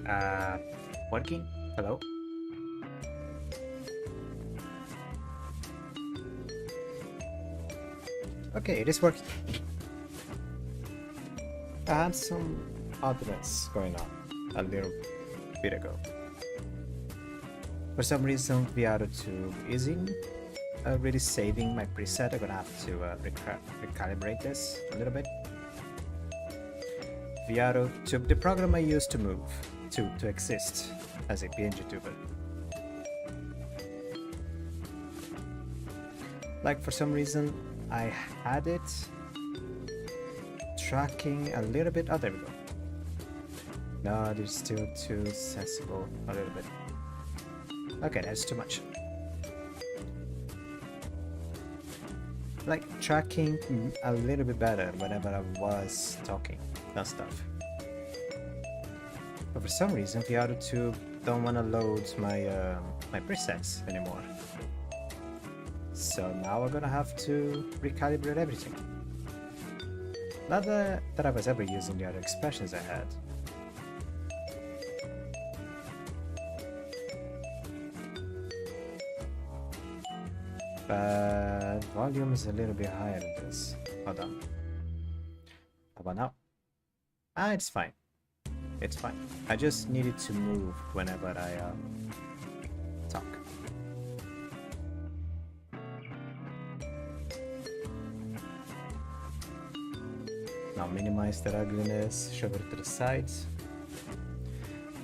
Uh, Working? Hello? Okay, it is working. I had some oddness going on a little bit ago. For some reason, VR2 isn't really saving my preset. I'm gonna have to recalibrate this a little bit. VR2, the program I used to move, to exist as a PNG tuber. Like, for some reason, I had it tracking a little bit. Oh, there we go. No, they're still too sensible a little bit. Okay, that's too much. Like, tracking a little bit better whenever I was talking and stuff. But for some reason, VR2 don't want to load my my presets anymore. So now I'm gonna have to recalibrate everything. Not that I was ever using the other expressions I had. But volume is a little bit higher than this. Hold on. How about now? Ah, it's fine. It's fine. I just needed to move whenever I talk. Now minimize that ugliness, shove it to the sides.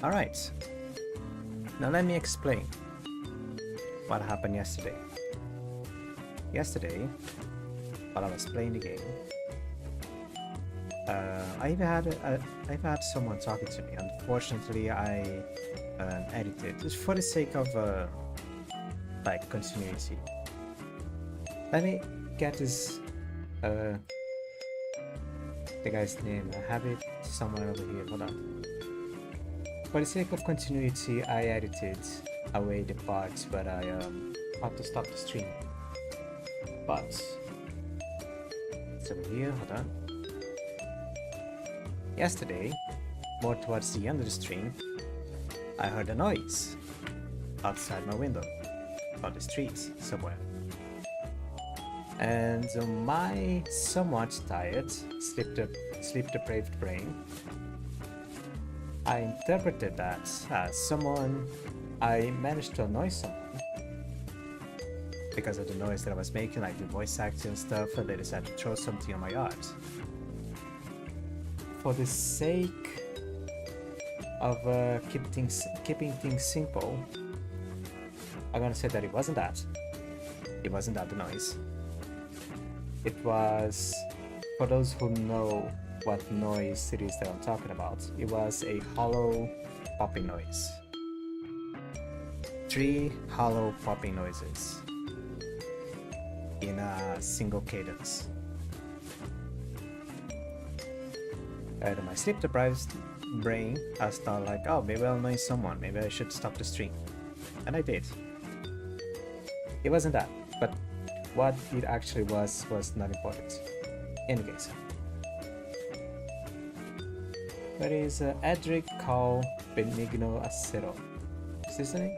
Alright. Now let me explain what happened yesterday. Yesterday, while I was playing the game, I even had someone talking to me. Unfortunately, I edited just for the sake of like continuity. Let me get this the guy's name. I have it somewhere over here. Hold on. For the sake of continuity, I edited away the parts where I had to stop the stream. But it's over here. Hold on. Yesterday, more towards the end of the stream, I heard a noise outside my window on the street somewhere. And my somewhat tired, sleep-deprived brain, I interpreted that as I managed to annoy someone because of the noise that I was making, like the voice acting and stuff, and they decided to throw something on my yard. For the sake of keeping things simple, I'm gonna say that it wasn't that. It wasn't that the noise. It was, for those who know what noise it is that I'm talking about, it was a hollow popping noise. 3 hollow popping noises in a single cadence. And my sleep-deprived brain, I thought like, oh, maybe I'll annoy someone, maybe I should stop the stream. And I did. It wasn't that, but what it actually was not important. In case. That is Edric Call Benigno Acero. Is this the name?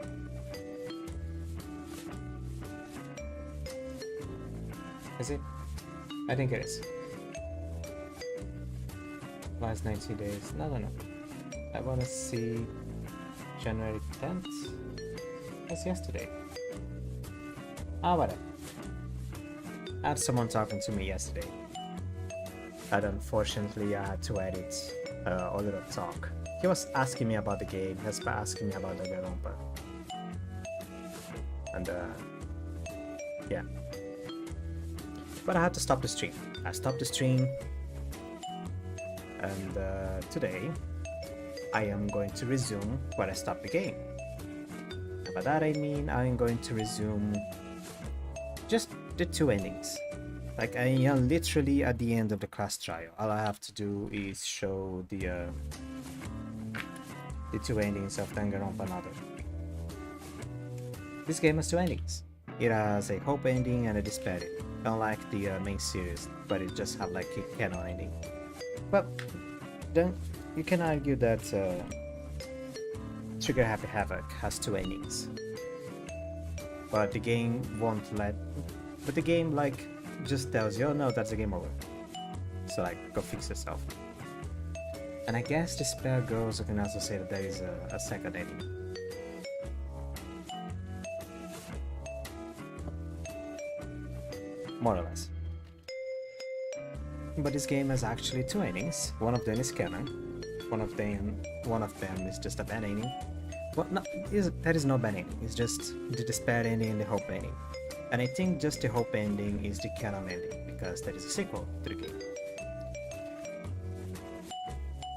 Is it? I think it is. Last 90 days. No. I wanna see January 10th. That's yesterday. Ah, whatever. I had someone talking to me yesterday. And unfortunately, I had to edit a little talk. He was asking me about the game. He was asking me about Danganronpa. And yeah. But I had to stop the stream. I stopped the stream. And today, I am going to resume where I stopped the game. And by that I mean I'm going to resume just the 2 endings. Like, I am literally at the end of the class trial. All I have to do is show the 2 endings of Danganronpa another. This game has 2 endings. It has a hope ending and a despair ending. Unlike the main series, but it just have like a canon ending. But then you can argue that Trigger Happy Havoc has 2 endings. But the game won't let... But the game, like, just tells you, oh no, that's the game over. So, like, go fix yourself. And I guess Despair Girls can also say that there is a second ending. More or less. But this game has actually 2 endings. One of them is canon. One of them is just a bad ending. Well, no, that is no bad ending. It's just the Despair ending and the Hope ending. And I think just the Hope ending is the canon ending, because that is a sequel to the game.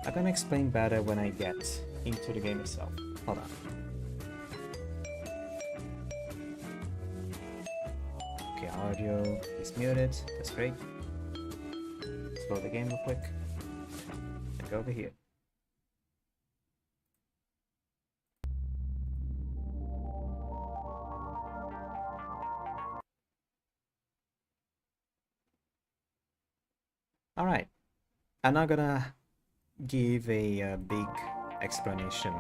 I'm gonna explain better when I get into the game itself. Hold on. Okay, audio is muted. That's great. Slow the game real quick. And go over here. Alright. I'm not gonna give a big explanation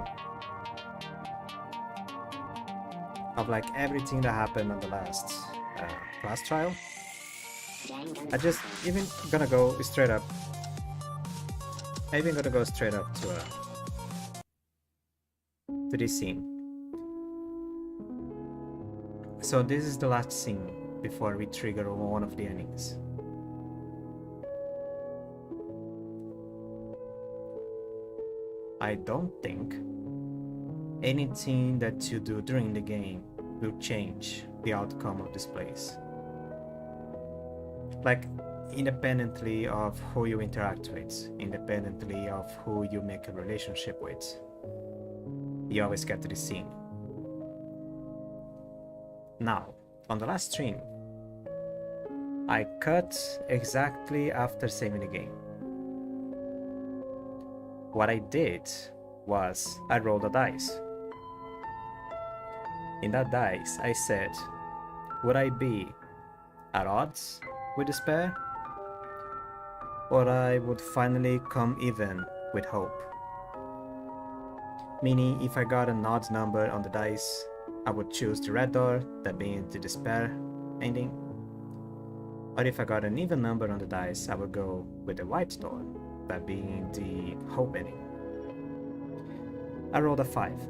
of like everything that happened on the last class trial. I just even gonna go straight up. I'm even gonna go straight up to this scene. So this is the last scene before we trigger one of the endings. I don't think anything that you do during the game will change the outcome of this place. Like, independently of who you interact with, independently of who you make a relationship with, you always get to the scene. Now, on the last stream, I cut exactly after saving the game. What I did was I rolled a dice. In that dice, I said, would I be at odds with Despair? Or I would finally come even with Hope? Meaning, if I got an odd number on the dice, I would choose the red door, that being the Despair ending. Or if I got an even number on the dice, I would go with the white door, that being the Hope ending. I rolled a 5,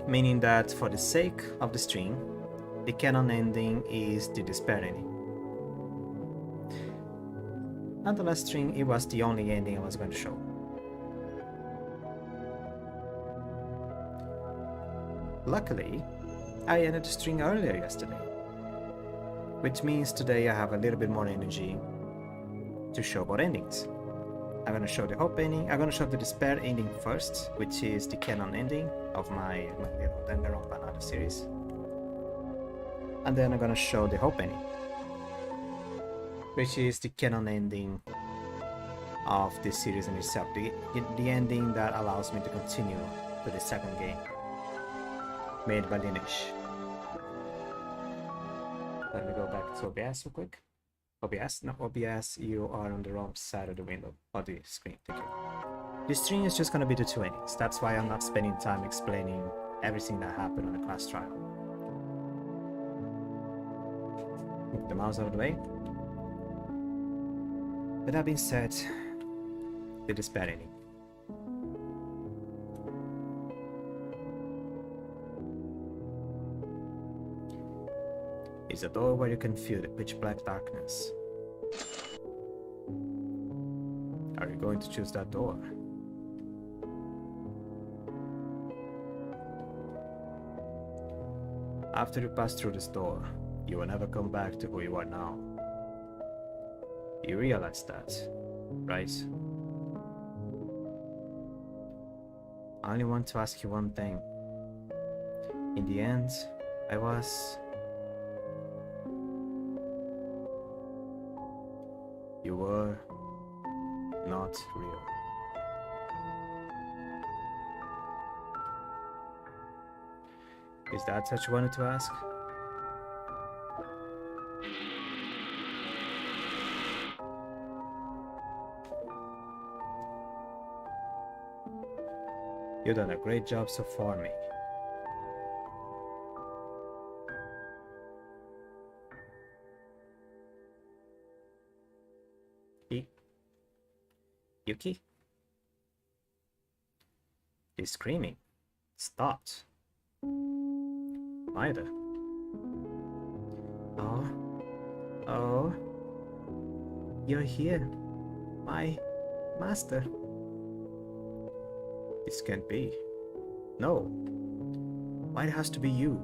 meaning that for the sake of the stream, the canon ending is the Despair ending. On the last stream, it was the only ending I was going to show. Luckily, I ended the stream earlier yesterday, which means today I have a little bit more energy to show both endings. I'm gonna show the Hope ending. I'm gonna show the Despair ending first, which is the canon ending of my little Danganronpa series. And then I'm gonna show the Hope ending, which is the canon ending of this series in itself. The ending that allows me to continue to the second game, made by LINUJ. Let me go back to OBS real quick. OBS? No, OBS, you are on the wrong side of the window, or the screen, thank you. This stream is just gonna be the 2 endings. That's why I'm not spending time explaining everything that happened on the class trial. Move the mouse out of the way. With that being said, the Despair ending. Is a door where you can feel the pitch black darkness. Are you going to choose that door? After you pass through this door, you will never come back to who you are now. You realize that, right? I only want to ask you one thing. In the end, I was... You were not real. Is that what you wanted to ask? You've done a great job so far, May. Yuki? He's screaming. Stopped. Maeda. Oh. Oh. You're here. My master. This can't be. No. Why it has to be you?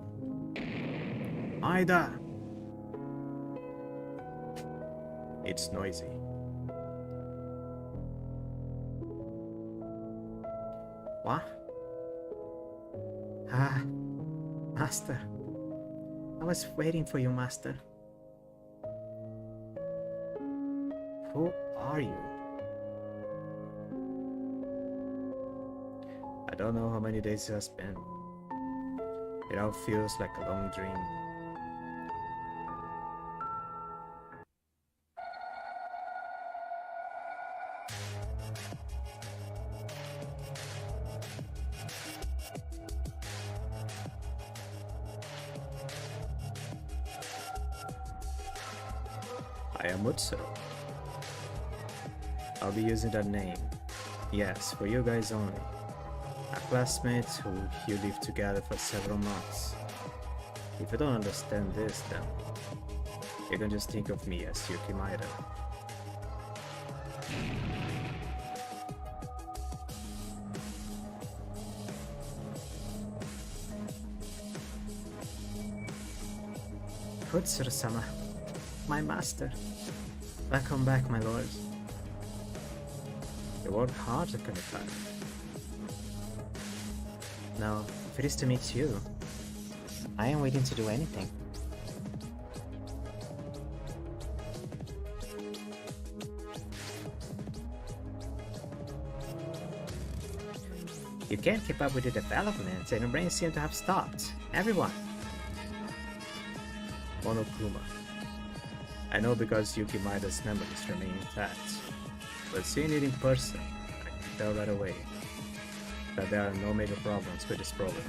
Maeda! It's noisy. What? Ah, Master. I was waiting for you, Master. Who are you? I don't know how many days it has been. It all feels like a long dream. I am Utsuro. I'll be using that name. Yes, for you guys only. A classmate who you live together for several months. If you don't understand this, then you can just think of me as Yuki Maeda. Utsuro-sama, my master. Welcome back, my lord. You worked hard to come back. Now, if it is to meet you, I am waiting to do anything. You can't keep up with the development, and your brain seems to have stopped. Everyone! Monokuma. I know because Yuki Maeda's memories remain intact, but seeing it in person, I can tell right away that there are no major problems with this program.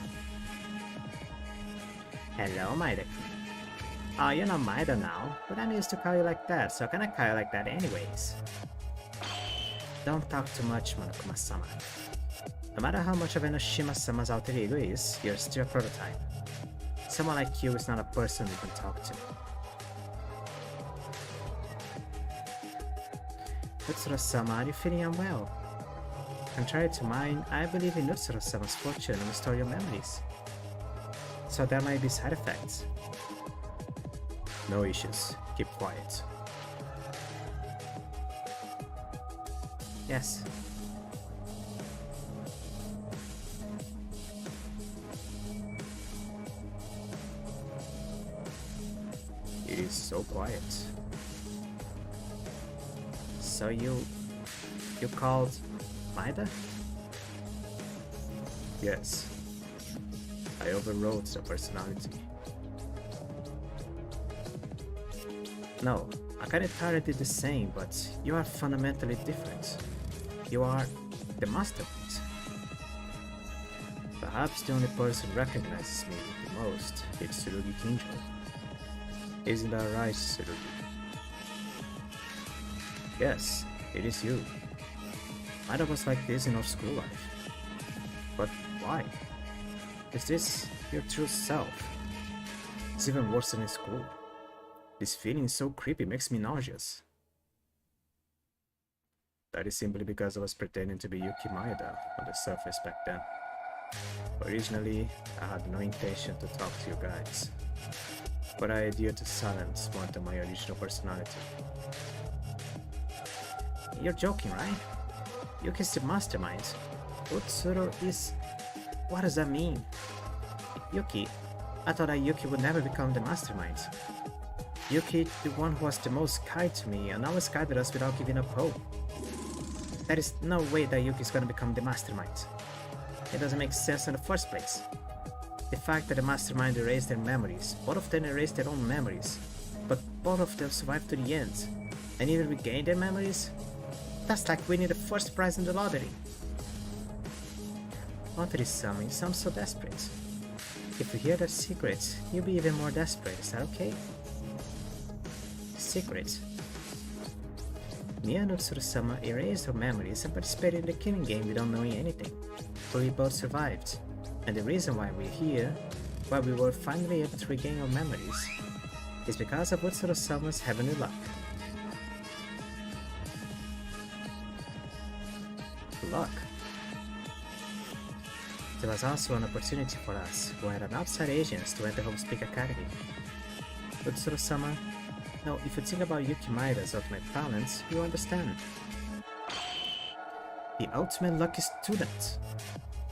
Hello, Maeda. Oh, you're not Maeda now, but I'm used to call you like that, so I'm gonna call you like that anyways. Don't talk too much, Monokuma-sama. No matter how much of an Oshima-sama's alter ego is, you're still a prototype. Someone like you is not a person you can talk to. Utsuro-sama, are you feeling unwell? Contrary to mine, I believe in Utsuro-sama's fortune and restore your memories. So there might be side effects. No issues. Keep quiet. Yes. It is so quiet. So you called Maeda? Yes. I overrode the personality. No, Akane did the same, but you are fundamentally different. You are the masterpiece. Perhaps the only person who recognizes me the most is Tsurugi Kinjo. Isn't that right, Tsurugi? Yes, it is you. Maeda was like this in our school life. But why? Is this your true self? It's even worse than in school. This feeling is so creepy, makes me nauseous. That is simply because I was pretending to be Yuki Maeda on the surface back then. Originally, I had no intention to talk to you guys, but I adhered to silence more than my original personality. You're joking, right? Yuki's the mastermind. Utsuro is... What does that mean? Yuki? I thought that Yuki would never become the mastermind. Yuki, the one who was the most kind to me, and always guided us without giving up hope. There is no way that Yuki is gonna become the mastermind. It doesn't make sense in the first place. The fact that the mastermind erased their memories, both of them erased their own memories, but both of them survived to the end, and even regained their memories? That's like winning the first prize in the lottery. Onto this summer, you sound so desperate. If you hear that secret, you'll be even more desperate, is that okay? Secret. Me and Utsuru-sama erased our memories and participated in the killing game without knowing anything, but we both survived. And the reason why we're here, why we were finally able to regain our memories, is because of Utsuru-sama's heavenly luck. Luck? There was also an opportunity for us, who had an outside agents, to enter Homespeak Academy. Utsuru-sama, now if you think about Yuki Maeda's ultimate talents, you understand. The ultimate lucky student!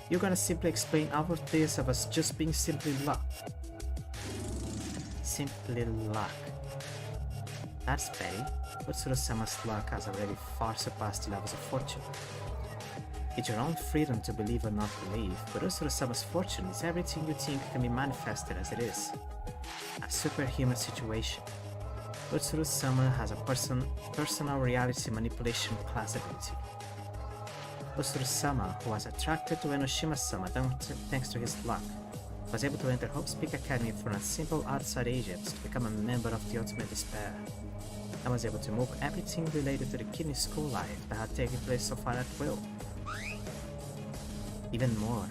You're gonna simply explain all of this of us just being simply luck. Simply luck. That's petty. Utsuru-sama's luck has already far surpassed the levels of fortune. It's your own freedom to believe or not believe, but Utsuru-sama's fortune is everything you think can be manifested as it is. A superhuman situation. Utsuru-sama has a personal reality manipulation class ability. Utsuru-sama, who was attracted to Enoshima-sama thanks to his luck, was able to enter Homespeak Academy for a simple outside agent to become a member of the Ultimate Despair, and was able to move everything related to the kidney school life that had taken place so far at will. Even more,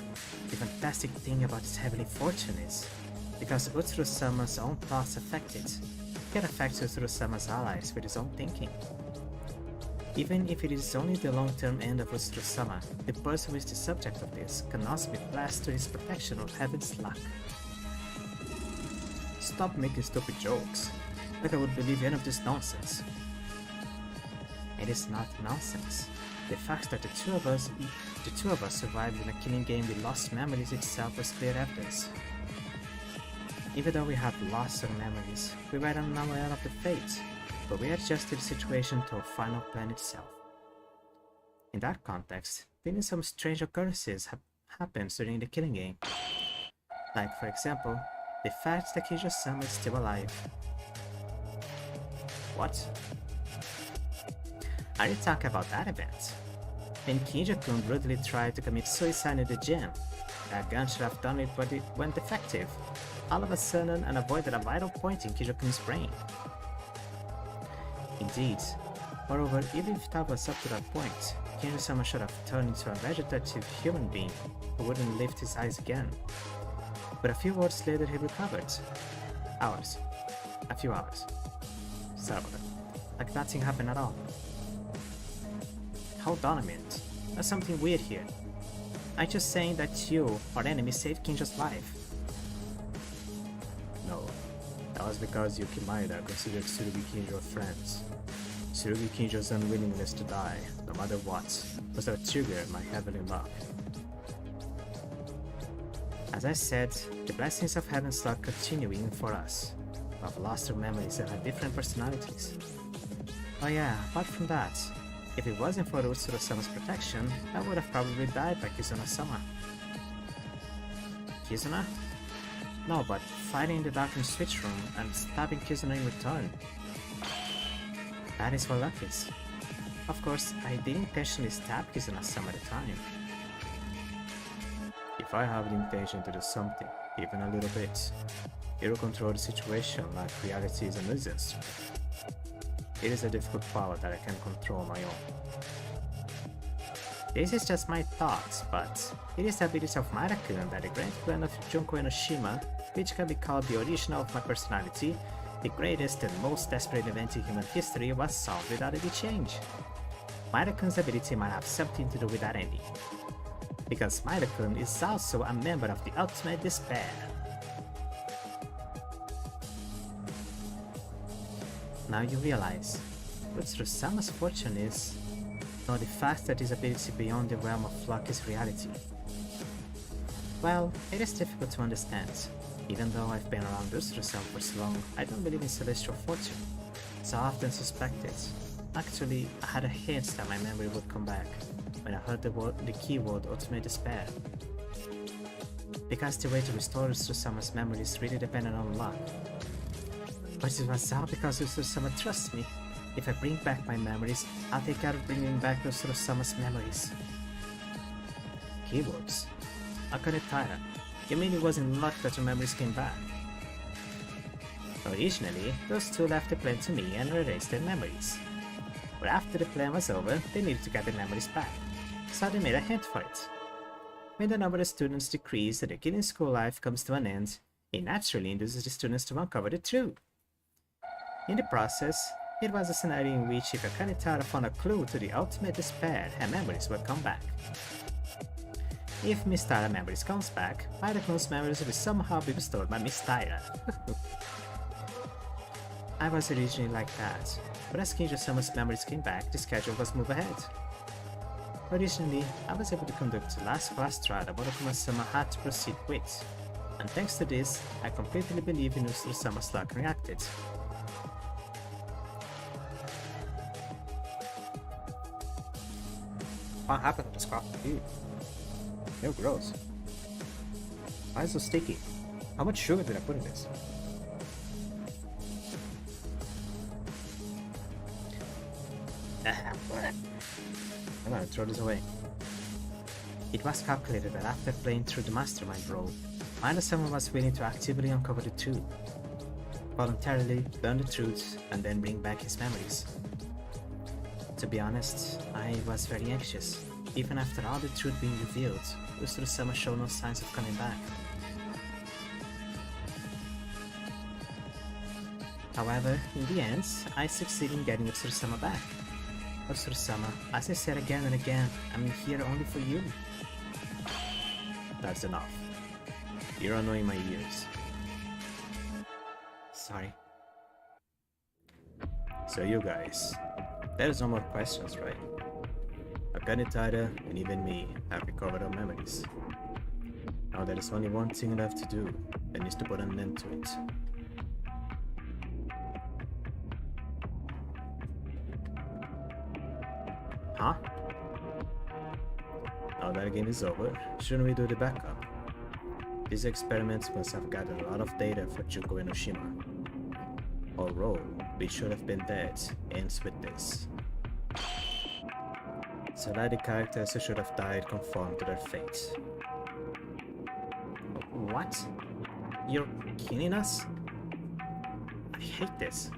the fantastic thing about his heavenly fortune is, because Utsuru-sama's own thoughts affect it, he can affect Utsuru-sama's allies with his own thinking. Even if it is only the long-term end of Utsuru-sama, the person who is the subject of this can also be blessed to his protection of heaven's luck. Stop making stupid jokes, like I would believe any of this nonsense. It is not nonsense. The fact that the two of us survived in a killing game with lost memories itself was clear evidence. Even though we have lost our memories, we were unaware of the fate, but we adjusted the situation to our final plan itself. In that context, even some strange occurrences happened during the killing game. Like, for example, the fact that Kijo-sama is still alive. What? Are you talking about that event? When Kinja-kun brutally tried to commit suicide in the gym, that gun should have done it but it went defective, all of a sudden and avoided a vital point in Kinja-kun's brain. Indeed. Moreover, even if that was up to that point, Kinja-sama should have turned into a vegetative human being who wouldn't lift his eyes again. But a few hours later he recovered. Hours. A few hours. Sorry about that. Like nothing happened at all. Hold on a minute. There's something weird here. I'm just saying that you, our enemy, saved Kinja's life. No. That was because Yuki Maeda considered Tsurugi Kinjo a friend. Tsurugi Kinjo's unwillingness to die, no matter what, was what triggered my heavenly luck. As I said, the blessings of heaven's luck continue even for us, who have lost our memories and have different personalities. Oh yeah, apart from that, if it wasn't for Utsuru-sama's protection, I would have probably died by Kizuna-sama. Kizuna? No, but fighting in the darkened switch room and stabbing Kizuna in return. That is what luck is. Of course, I didn't intentionally stab Kizuna-sama at the time. If I have the intention to do something, even a little bit, it will control the situation like reality is a nuisance. It is a difficult power that I can control on my own. This is just my thoughts, but it is the ability of Maeda-kun that the grand plan of Junko Enoshima, which can be called the original of my personality, the greatest and most desperate event in human history, was solved without any change. Maeda-kun's ability might have something to do with that ending, because Maeda-kun is also a member of the Ultimate Despair. Now you realize, Utsuru-sama's fortune is, nor the fact that his ability beyond the realm of luck is reality. Well, it is difficult to understand. Even though I've been around Utsuru-sama for so long, I don't believe in celestial fortune, so I often suspected. Actually, I had a hint that my memory would come back when I heard the keyword Ultimate Despair. Because the way to restore Utsuru-sama's memory is really dependent on luck. But it was all because Utsuru-sama trusts me. If I bring back my memories, I'll take care of bringing back Utsuru-sama's memories. Keywords. Akane Taira, you mean it was in luck that your memories came back? Originally, those two left the plane to me and erased their memories. But after the plan was over, they needed to get their memories back, so they made a hint for it. When the number of students decreases and the Kirin school life comes to an end, it naturally induces the students to uncover the truth. In the process, it was a scenario in which if Akane Taira found a clue to the ultimate despair, her memories would come back. If Miss Taira memories comes back, either clone's memories will somehow be restored by Miss Taira. I was originally like that, but as Kinjo-sama's memories came back, the schedule was moved ahead. Originally, I was able to conduct the last class trial that Monokuma-sama had to proceed with, and thanks to this, I completely believe in Usuru-sama's luck reacted. What happened to the scrap? Ew. They're gross. Why is it so sticky? How much sugar did I put in this? I'm gonna throw this away. It was calculated that after playing through the mastermind role, someone was willing to actively uncover the truth, voluntarily learn the truth, and then bring back his memories. To be honest, I was very anxious. Even after all the truth being revealed, Usuru-sama showed no signs of coming back. However, in the end, I succeeded in getting Usuru-sama back. Usuru-sama, as I said again and again, I'm here only for you. That's enough. You're annoying my ears. Sorry. So you guys, there's no more questions, right? Akane Taira and even me have recovered our memories. Now there is only one thing left to do, and is to put an end to it. Huh? Now that game is over, shouldn't we do the backup? These experiments must have gathered a lot of data for Juko Enoshima. Our role, which should have been dead, ends with this. So that the characters who should have died conform to their fate. What? You're killing us? I hate this.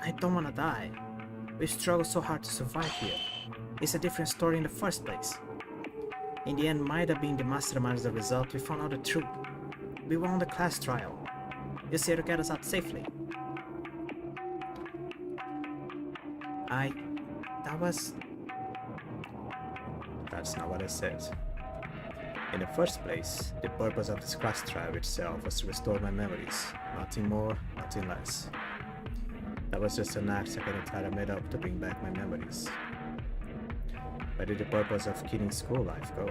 I don't wanna die. We struggled so hard to survive here. It's a different story in the first place. In the end, Maeda being the mastermind as a result, we found out the truth. We won the class trial. You're here to get us out safely. That's not what I said. In the first place, the purpose of this class trial itself was to restore my memories. Nothing more, nothing less. That was just an act Akane Taira made up to bring back my memories. Where did the purpose of Kirin school life go?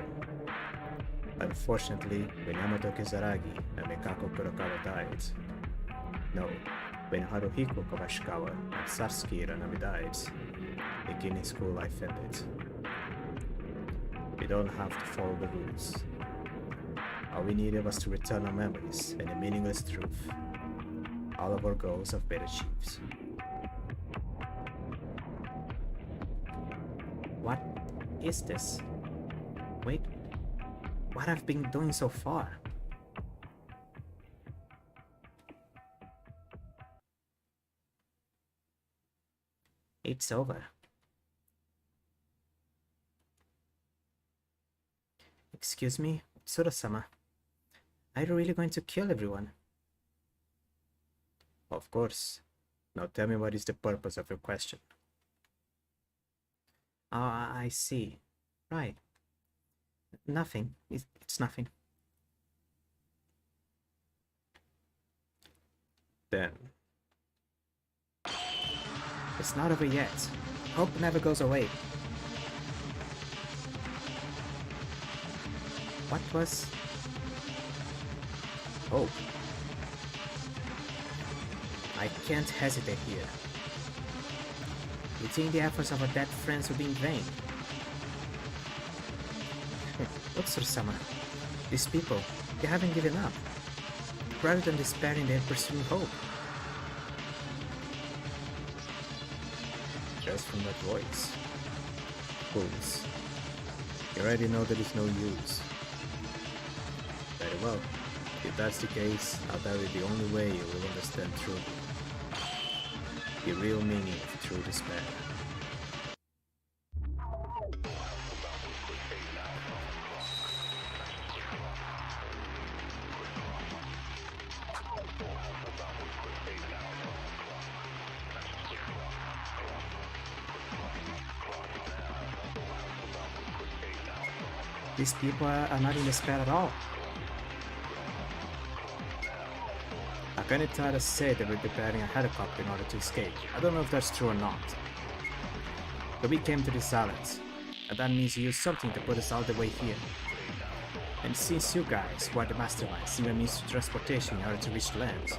Unfortunately, when Yamato Kizaragi and Mikako Kurokawa died. No, when Haruhiko Kawashikawa and Satsuki Ranami died, the Kirin school life ended. We don't have to follow the rules. All we needed was to return our memories and the meaningless truth. All of our goals have been achieved. What is this? Wait, what I've been doing so far? It's over. Excuse me, Tsura-sama. Are you really going to kill everyone? Of course. Now tell me what is the purpose of your question. Ah, I see. Right. Nothing. It's nothing. Then. It's not over yet. Hope never goes away. What was... hope? I can't hesitate here. You think the efforts of our dead friends will be in vain? Utsuru-sama, these people, they haven't given up. Rather than despairing, they're pursuing hope. Just from that voice. Fools. You already know there is no use. Very well. If that's the case, I'll tell you the only way you will understand truly. The real meaning of true despair. These people are not in despair at all. Akanitara said they were preparing a helicopter in order to escape. I don't know if that's true or not. But we came to this island, and that means you used something to put us all the way here. And since you guys, who are the masterminds, seem a means to transportation in order to reach land.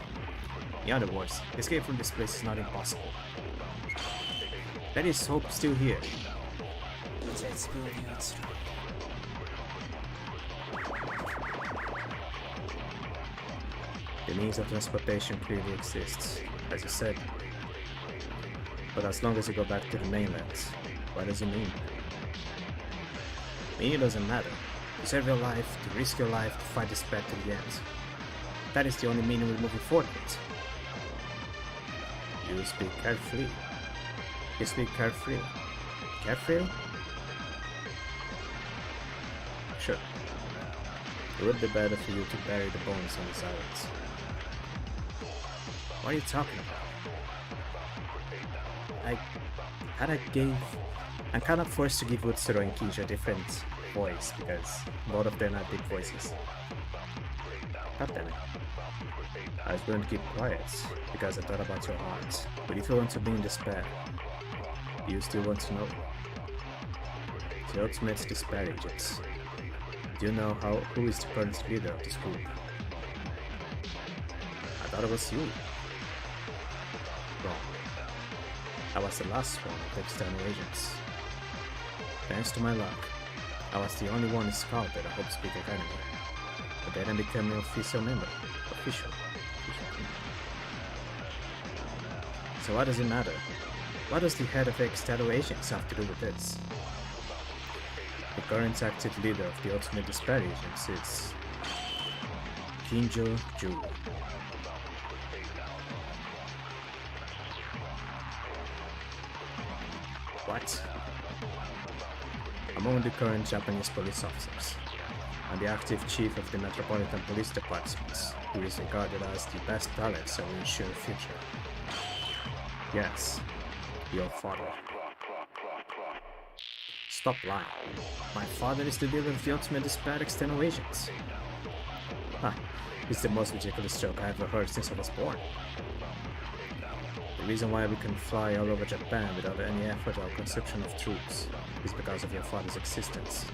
In other words, escape from this place is not impossible. There is hope still here. The means of transportation clearly exists, as you said. But as long as you go back to the mainland, what does it mean? Meaning doesn't matter. To save your life, to risk your life, to fight this bad to the end. That is the only meaning we're moving forward with. You speak carefully. You speak carefully. Carefully? Sure. It would be better for you to bury the bones on these islands. What are you talking about? I'm kind of forced to give Utsuro and Kinjo a different voice because both of them have big voices. God damn it. I was going to keep quiet because I thought about your heart, but if you want to be in despair, do you still want to know? The ultimate despair agents. Do you know who is the current leader of this group? I thought it was you. Wrong. I was the last one of the external agents. Thanks to my luck, I was the only one who scouted at Hope Speak Academy. But then I became an official member. Official. So what does it matter? What does the head of the external agents have to do with this? The current active leader of the Ultimate Despair Agents is Kinjo Ju. What? Among the current Japanese police officers, and the active chief of the Metropolitan Police Department, who is regarded as the best talent that will ensure a future. Yes, your father. Stop lying. My father is the leader of the Ultimate Despair External Agents. It's the most ridiculous joke I ever heard since I was born. The reason why we can fly all over Japan without any effort or conscription of troops is because of your father's existence.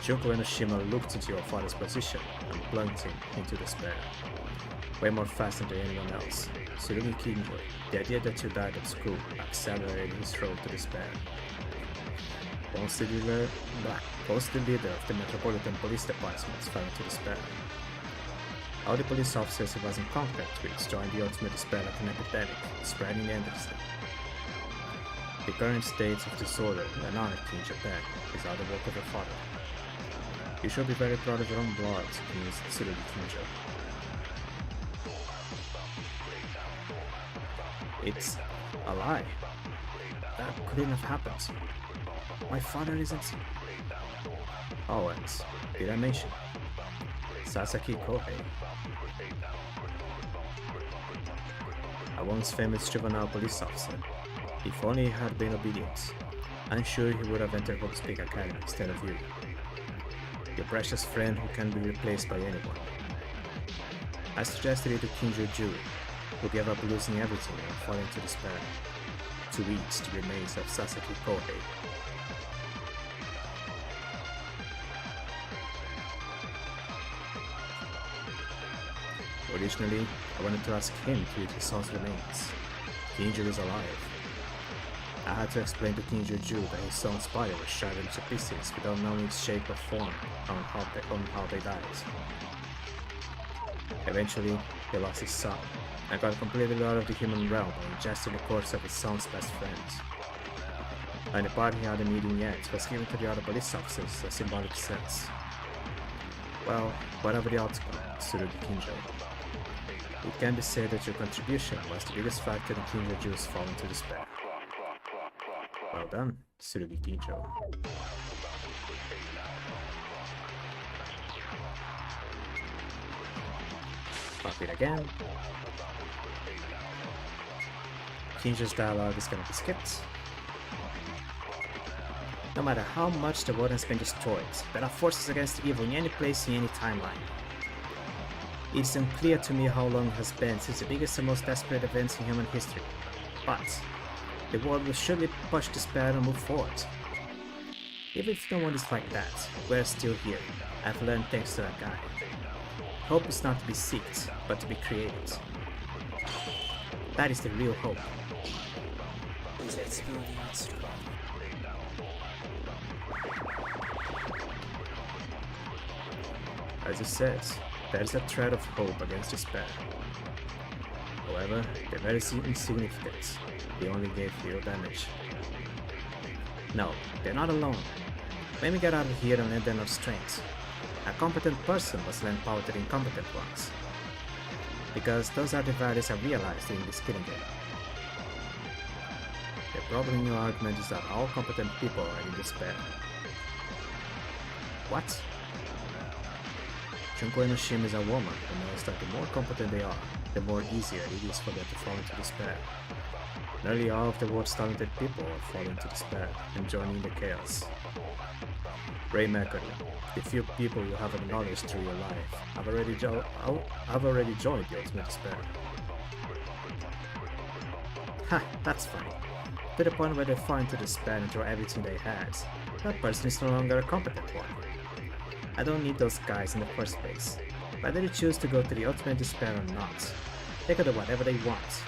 Junko Enoshima looked into your father's position and plunged him into despair. Way more faster than anyone else. Tsurumi Kinjo, the idea that you died at school accelerated his road to despair. Once the leader of the Metropolitan Police Department fell into despair. All the police officers he was in contact with joined the Ultimate Despair like an epidemic, spreading endlessly. The current state of disorder and anarchy in Japan is all the work of your father. You should be very proud of your own blood, Ms. Tsurumi Kinjo. It's a lie. That couldn't have happened. My father isn't... Oh, and did I mention? Sasaki Kohei. A once famous juvenile police officer. If only he had been obedient, I'm sure he would have entered Hope Speak Academy instead of you. Your precious friend who can be replaced by anyone. I suggested it to Kinjo Ju, who gave up losing everything and falling into despair, to eat the remains of Sasaki Kohei. Originally, I wanted to ask him to eat his son's remains. Kinjo is alive. I had to explain to Kinjo Ju that his son's body was shattered into pieces without knowing its shape or form on how they died. Eventually, he lost his son, and got completely out of the human realm and ingested the corpse of his son's best friend. And the part he hadn't eaten yet was given to the other police officers as a symbolic sense. Well, whatever the outcome, Tsurugi Kinjo, it can be said that your contribution was the biggest factor in Kinjo Ju's fall into despair. Well done, Tsurugi Kinjo. Pop it again. Kinjo's dialogue is gonna be skipped. No matter how much the world has been destroyed, there are forces against evil in any place in any timeline. It is unclear to me how long it has been since the biggest and most desperate events in human history, but the world will surely push despair and move forward. Even if no one is like that, we're still here. I've learned thanks to that guy. Hope is not to be sought, but to be created. That is the real hope. As it says, there is a thread of hope against despair. However, they're very insignificant. They only gave real damage. No, they're not alone. Let me get out of here and lend them our strength. A competent person must lend power to the incompetent ones. Because those are the values I realized in this killing game. The problem in your argument is that all competent people are in despair. What? Junko Enoshima is a woman who knows that the more competent they are, the more easier it is for them to fall into despair. Nearly all of the world's talented people are falling into despair and joining the chaos. Ray Mercury, the few people you have acknowledged through your life, have already joined the ultimate despair. Ha, that's funny. To the point where they fall into despair and throw everything they had, that person is no longer a competent one. I don't need those guys in the first place. Whether they choose to go to the ultimate despair or not, they can do whatever they want.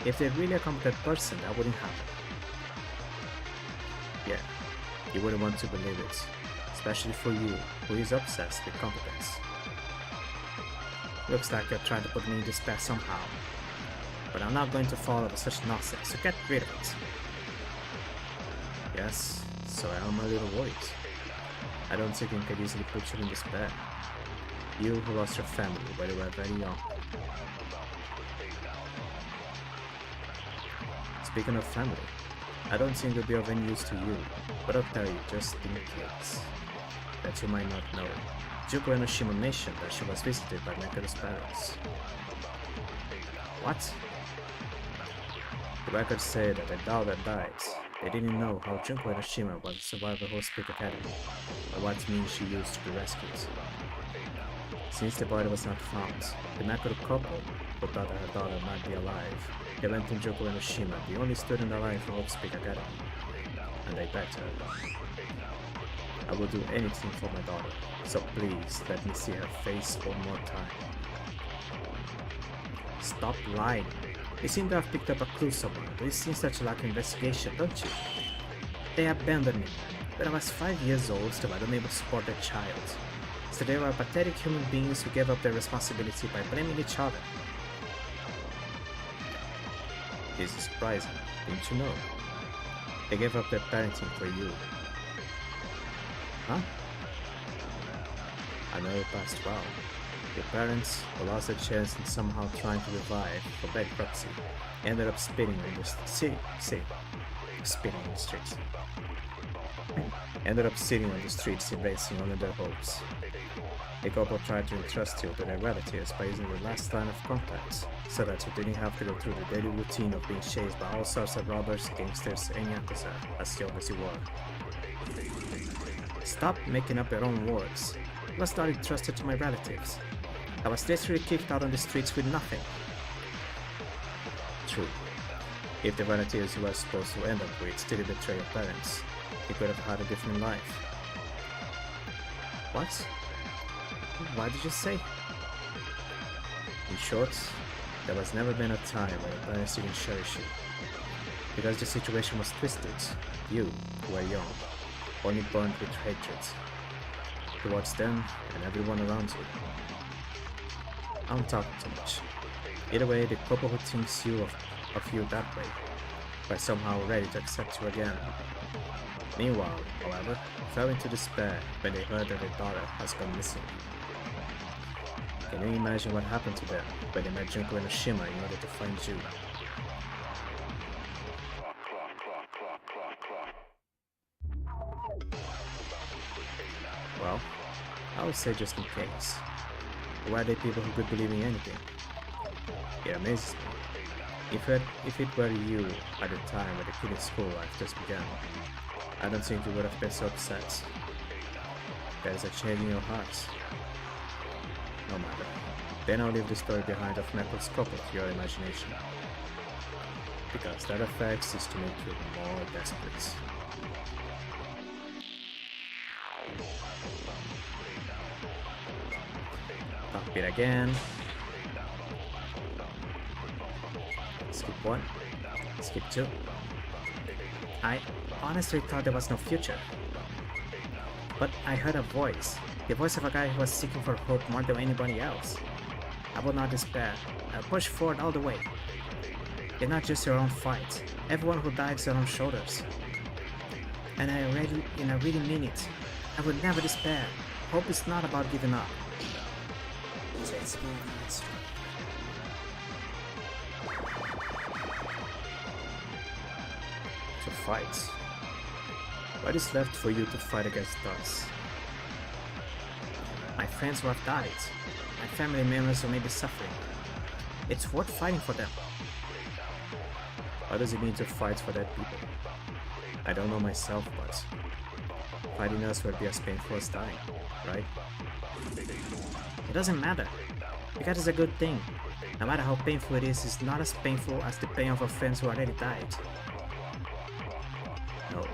If they're really a competent person, that wouldn't happen. Yeah, you wouldn't want to believe it, especially for you, who is obsessed with competence. Looks like you're trying to put me in despair somehow, but I'm not going to fall over such nonsense, so get rid of it. Yes, so I am a little worried. I don't think I could easily put you in despair. You who lost your family when you were very young. Speaking of family, I don't think it'll be of any use to you, but I'll tell you just in case that you might not know. Junko Enoshima mentioned that she was visited by Mercury's parents. What? The records say that the daughter died. They didn't know how Junko Enoshima was a survivor of Hospital Academy, or what means she used to be rescued. Since the body was not found, the Mercury couple, who thought that her daughter might be alive, they went to Junko Enoshima, the only student alive from Hospital Academy, and they begged her. I will do anything for my daughter, so please let me see her face one more time. Stop lying. You seem to have picked up a clue somewhere, but it seems that you lack investigation, don't you? They abandoned me. When I was 5 years old, still I don't able to support their child. So they were pathetic human beings who gave up their responsibility by blaming each other. This is surprising, didn't you know? They gave up their parenting for you. Huh? I know it passed well. Your parents, who lost their chance and somehow trying to revive for bankruptcy, ended up spitting on the streets. Ended up sitting on the streets erasing all of their hopes. The couple tried to entrust you to their relatives by using the last line of contact, so that you didn't have to go through the daily routine of being chased by all sorts of robbers, gangsters, and yakuza, as young as you were. Stop making up your own words. I was not entrusted to my relatives. I was literally kicked out on the streets with nothing. True. If the relatives you were supposed to end up with didn't betray your parents, you could have had a different life. What? Why did you say? In short, there has never been a time when your parents didn't cherish you. Because the situation was twisted, you, who were young, only burned with hatred towards them and everyone around you. I'm talking too much. Either way, the couple who thinks of you that way were somehow ready to accept you again. Meanwhile, however, fell into despair when they heard that their daughter has gone missing. Can you imagine what happened to them when they met Junko and Oshima in order to find you? Well, I would say just in case. Why are they people who could believe in anything? It amazes me. If it were you at the time when the killing school life just began, I don't think you would have been so upset. There is a change in your hearts. No matter. Then I'll leave the story behind of microscopic to your imagination. Because that effect is to make you more desperate. Pop it again. Skip 1. Skip 2. I honestly thought there was no future. But I heard a voice. The voice of a guy who was seeking for hope more than anybody else. I will not despair. I'll push forward all the way. It's not just your own fight. Everyone who died is on your shoulders. And I really mean it. I would never despair. Hope is not about giving up. To fight. What is left for you to fight against us? My friends who have died. My family members who may be suffering. It's worth fighting for them. What does it mean to fight for dead people? I don't know myself, but fighting us would be as painful as dying, right? It doesn't matter, because it's a good thing. No matter how painful it is, it's not as painful as the pain of our friends who already died. No.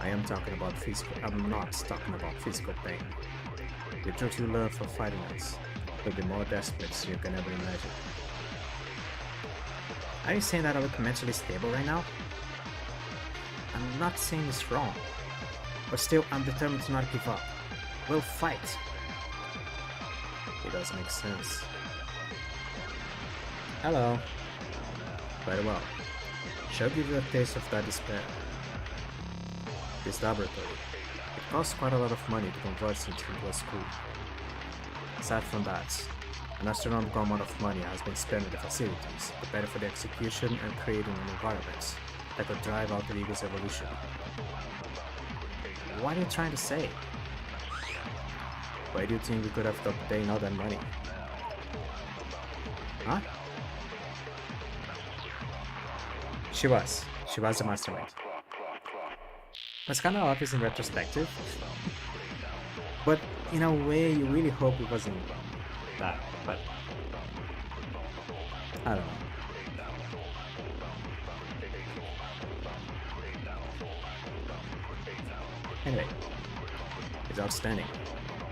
I'm not talking about physical pain. The truth you learn from fighting us will be more desperate than you can ever imagine. Are you saying that I look mentally stable right now? I'm not saying it's wrong, but still I'm determined to not give up. We'll fight. It does make sense. Hello. Very well. Shall give you a taste of that despair. This laboratory. It costs quite a lot of money to convert it into a school. Aside from that, an astronomical amount of money has been spent on the facilities, prepared for the execution and creating an environment that could drive out the ego's evolution. What are you trying to say? Why do you think we could have stopped paying all that money? Huh? She was the mastermind. It's kinda obvious in retrospective, but in a way you really hope it wasn't that, but I don't know. Anyway, it's outstanding.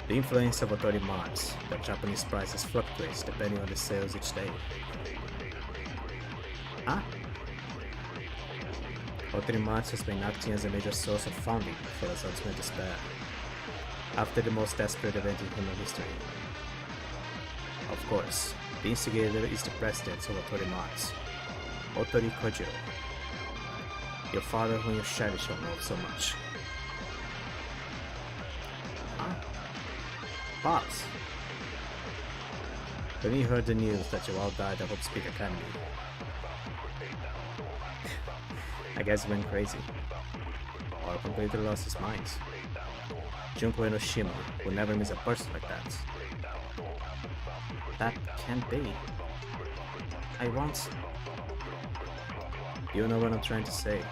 The influence of authority marks that Japanese prices fluctuates depending on the sales each day. Huh? Authority marks has been acting as a major source of funding for its ultimate despair, after the most desperate event in human history. Of course, the instigator is the president of Authority Marks, Otori Kojiro, your father whom you cherish and love so much. Huh? Pops! When he heard the news that you all died at Hope Speak Academy, I guess he went crazy, or completely lost his mind. Junko and Oshima would never miss a person like that. That can't be. I want... You know what I'm trying to say.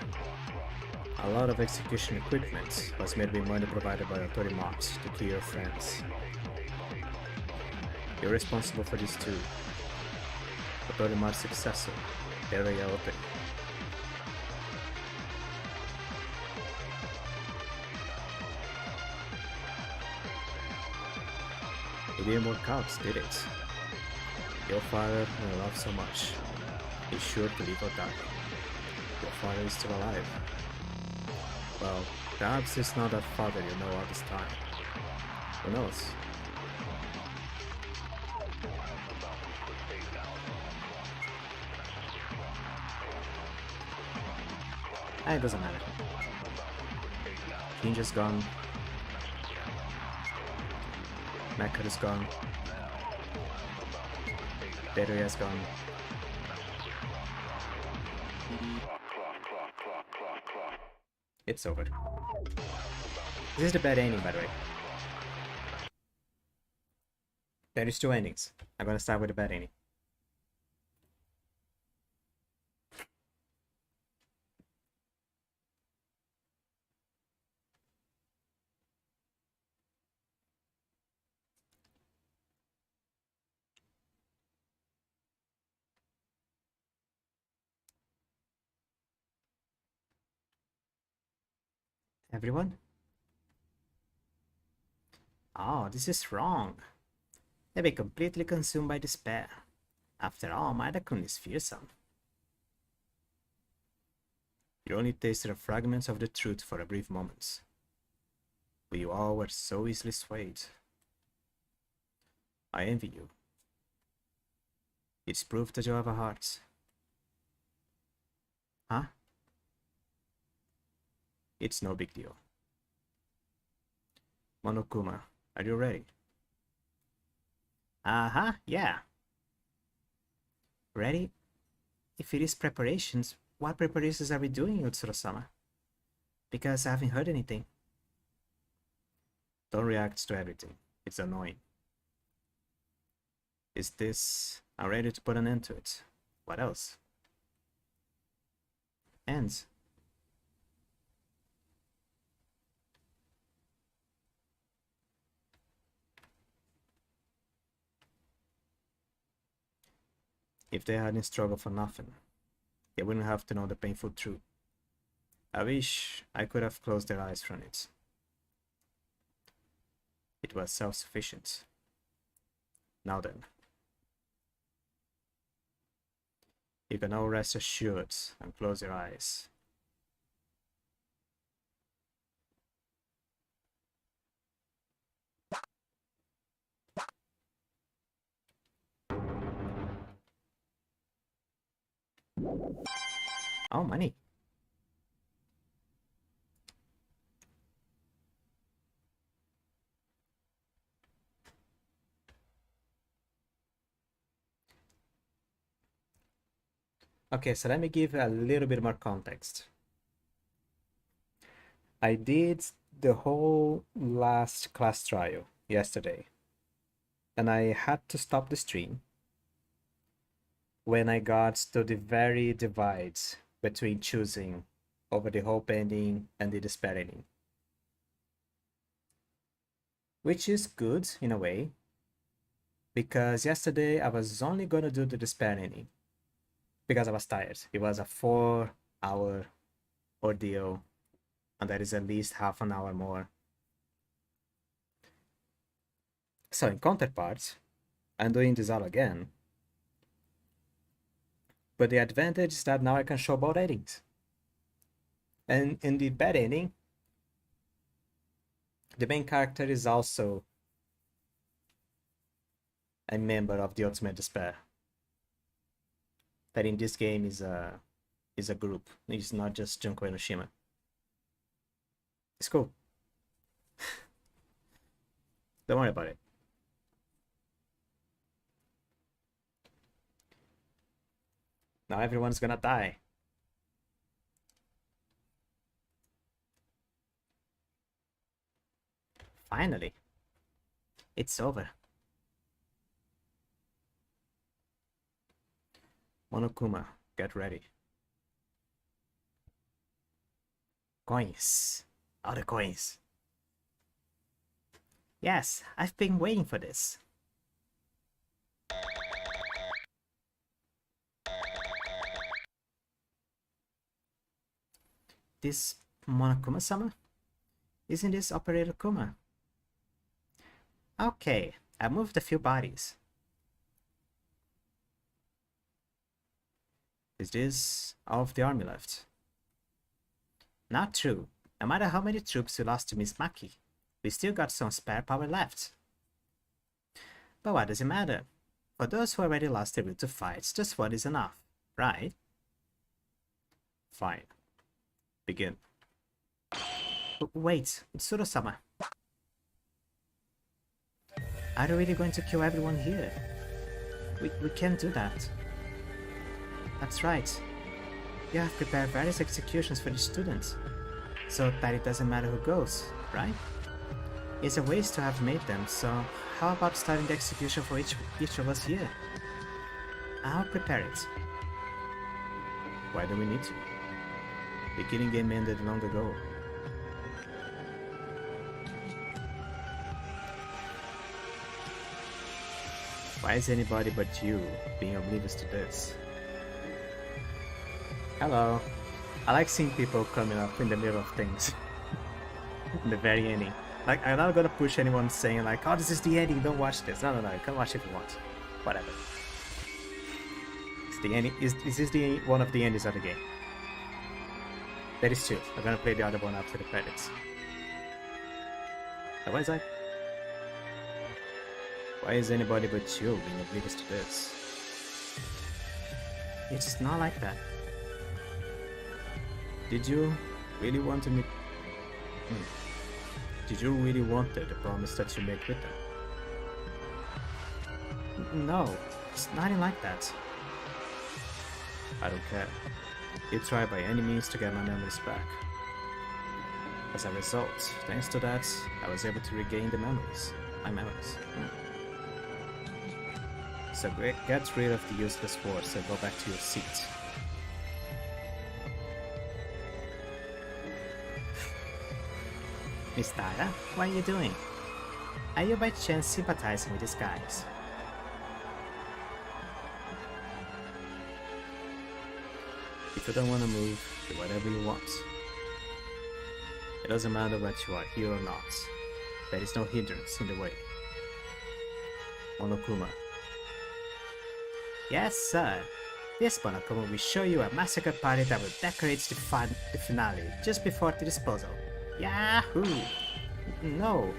A lot of execution equipment was made with money provided by Authority Marks to kill your friends. You're responsible for this too. Authority Marks' successor, Area Open. It didn't work out, did it? Your father, whom I love so much, is sure to live or die. Your father is still alive. Well, perhaps it's not that father you know all this time. Who knows? It doesn't matter. Ninja's gone. Mecha is gone. The area has gone. It's over. This is the bad ending, by the way. There is two endings. I'm gonna start with the bad ending. Everyone? Oh, this is wrong. They've been completely consumed by despair. After all, Maida-kun is fearsome. You only tasted a fragment of the truth for a brief moment. But you all were so easily swayed. I envy you. It's proof that you have a heart. Huh? It's no big deal. Monokuma, are you ready? Uh-huh, yeah. Ready? If it is preparations, what preparations are we doing, Utsuro-sama? Because I haven't heard anything. Don't react to everything. It's annoying. Is this... I'm ready to put an end to it. What else? Ends. If they hadn't struggled for nothing, they wouldn't have to know the painful truth. I wish I could have closed their eyes from it. It was self-sufficient. Now then. You can now rest assured and close your eyes. Oh, money. Okay, so let me give a little bit more context. I did the whole last class trial yesterday, and I had to stop the stream when I got to the very divide between choosing over the hope ending and the despair ending. Which is good in a way, because yesterday I was only gonna do the despair ending because I was tired. It was a 4-hour ordeal, and that is at least half an hour more. So in counterpart, I'm doing this all again. But the advantage is that now I can show both endings. And in the bad ending, the main character is also a member of the Ultimate Despair. That in this game is a group. It's not just Junko Enoshima. It's cool. Don't worry about it. Now everyone's gonna die. Finally. It's over. Monokuma, get ready. Coins. All the coins. Yes, I've been waiting for this. This Monokuma-sama? Isn't this Operator Kuma? Okay, I moved a few bodies. Is this all of the army left? Not true. No matter how many troops we lost to Miss Maki, we still got some spare power left. But what does it matter? For those who already lost their will to fight, just one is enough, right? Fine. Begin. Wait, Tsuro-sama. Are you really going to kill everyone here? We can't do that. That's right. You have prepared various executions for the students, so that it doesn't matter who goes, right? It's a waste to have made them, so how about starting the execution for each of us here? I'll prepare it. Why do we need to? The killing game ended long ago. Why is anybody but you being oblivious to this? Hello. I like seeing people coming up in the middle of things. In the very ending. Like, I'm not gonna push anyone saying like, oh, this is the ending, don't watch this. No, you can watch it if you want. Whatever. It's the ending. Is this the one of the endings of the game? That is two. I'm gonna play the other one after the credits. Why is anybody but you being oblivious to this? It's not like that. Did you really want to make... Did you really want the promise that you made with them? No, it's nothing like that. I don't care. You try by any means to get my memories back. As a result, thanks to that, I was able to regain the memories. My memories. So get rid of the useless words and go back to your seat. Miss Tara, what are you doing? Are you by chance sympathizing with these guys? If you don't want to move, do whatever you want. It doesn't matter what you are here or not. There is no hindrance in the way. Monokuma. Yes, sir. This Monokuma will show you a massacre party that will decorate the finale just before the disposal. Yahoo! No.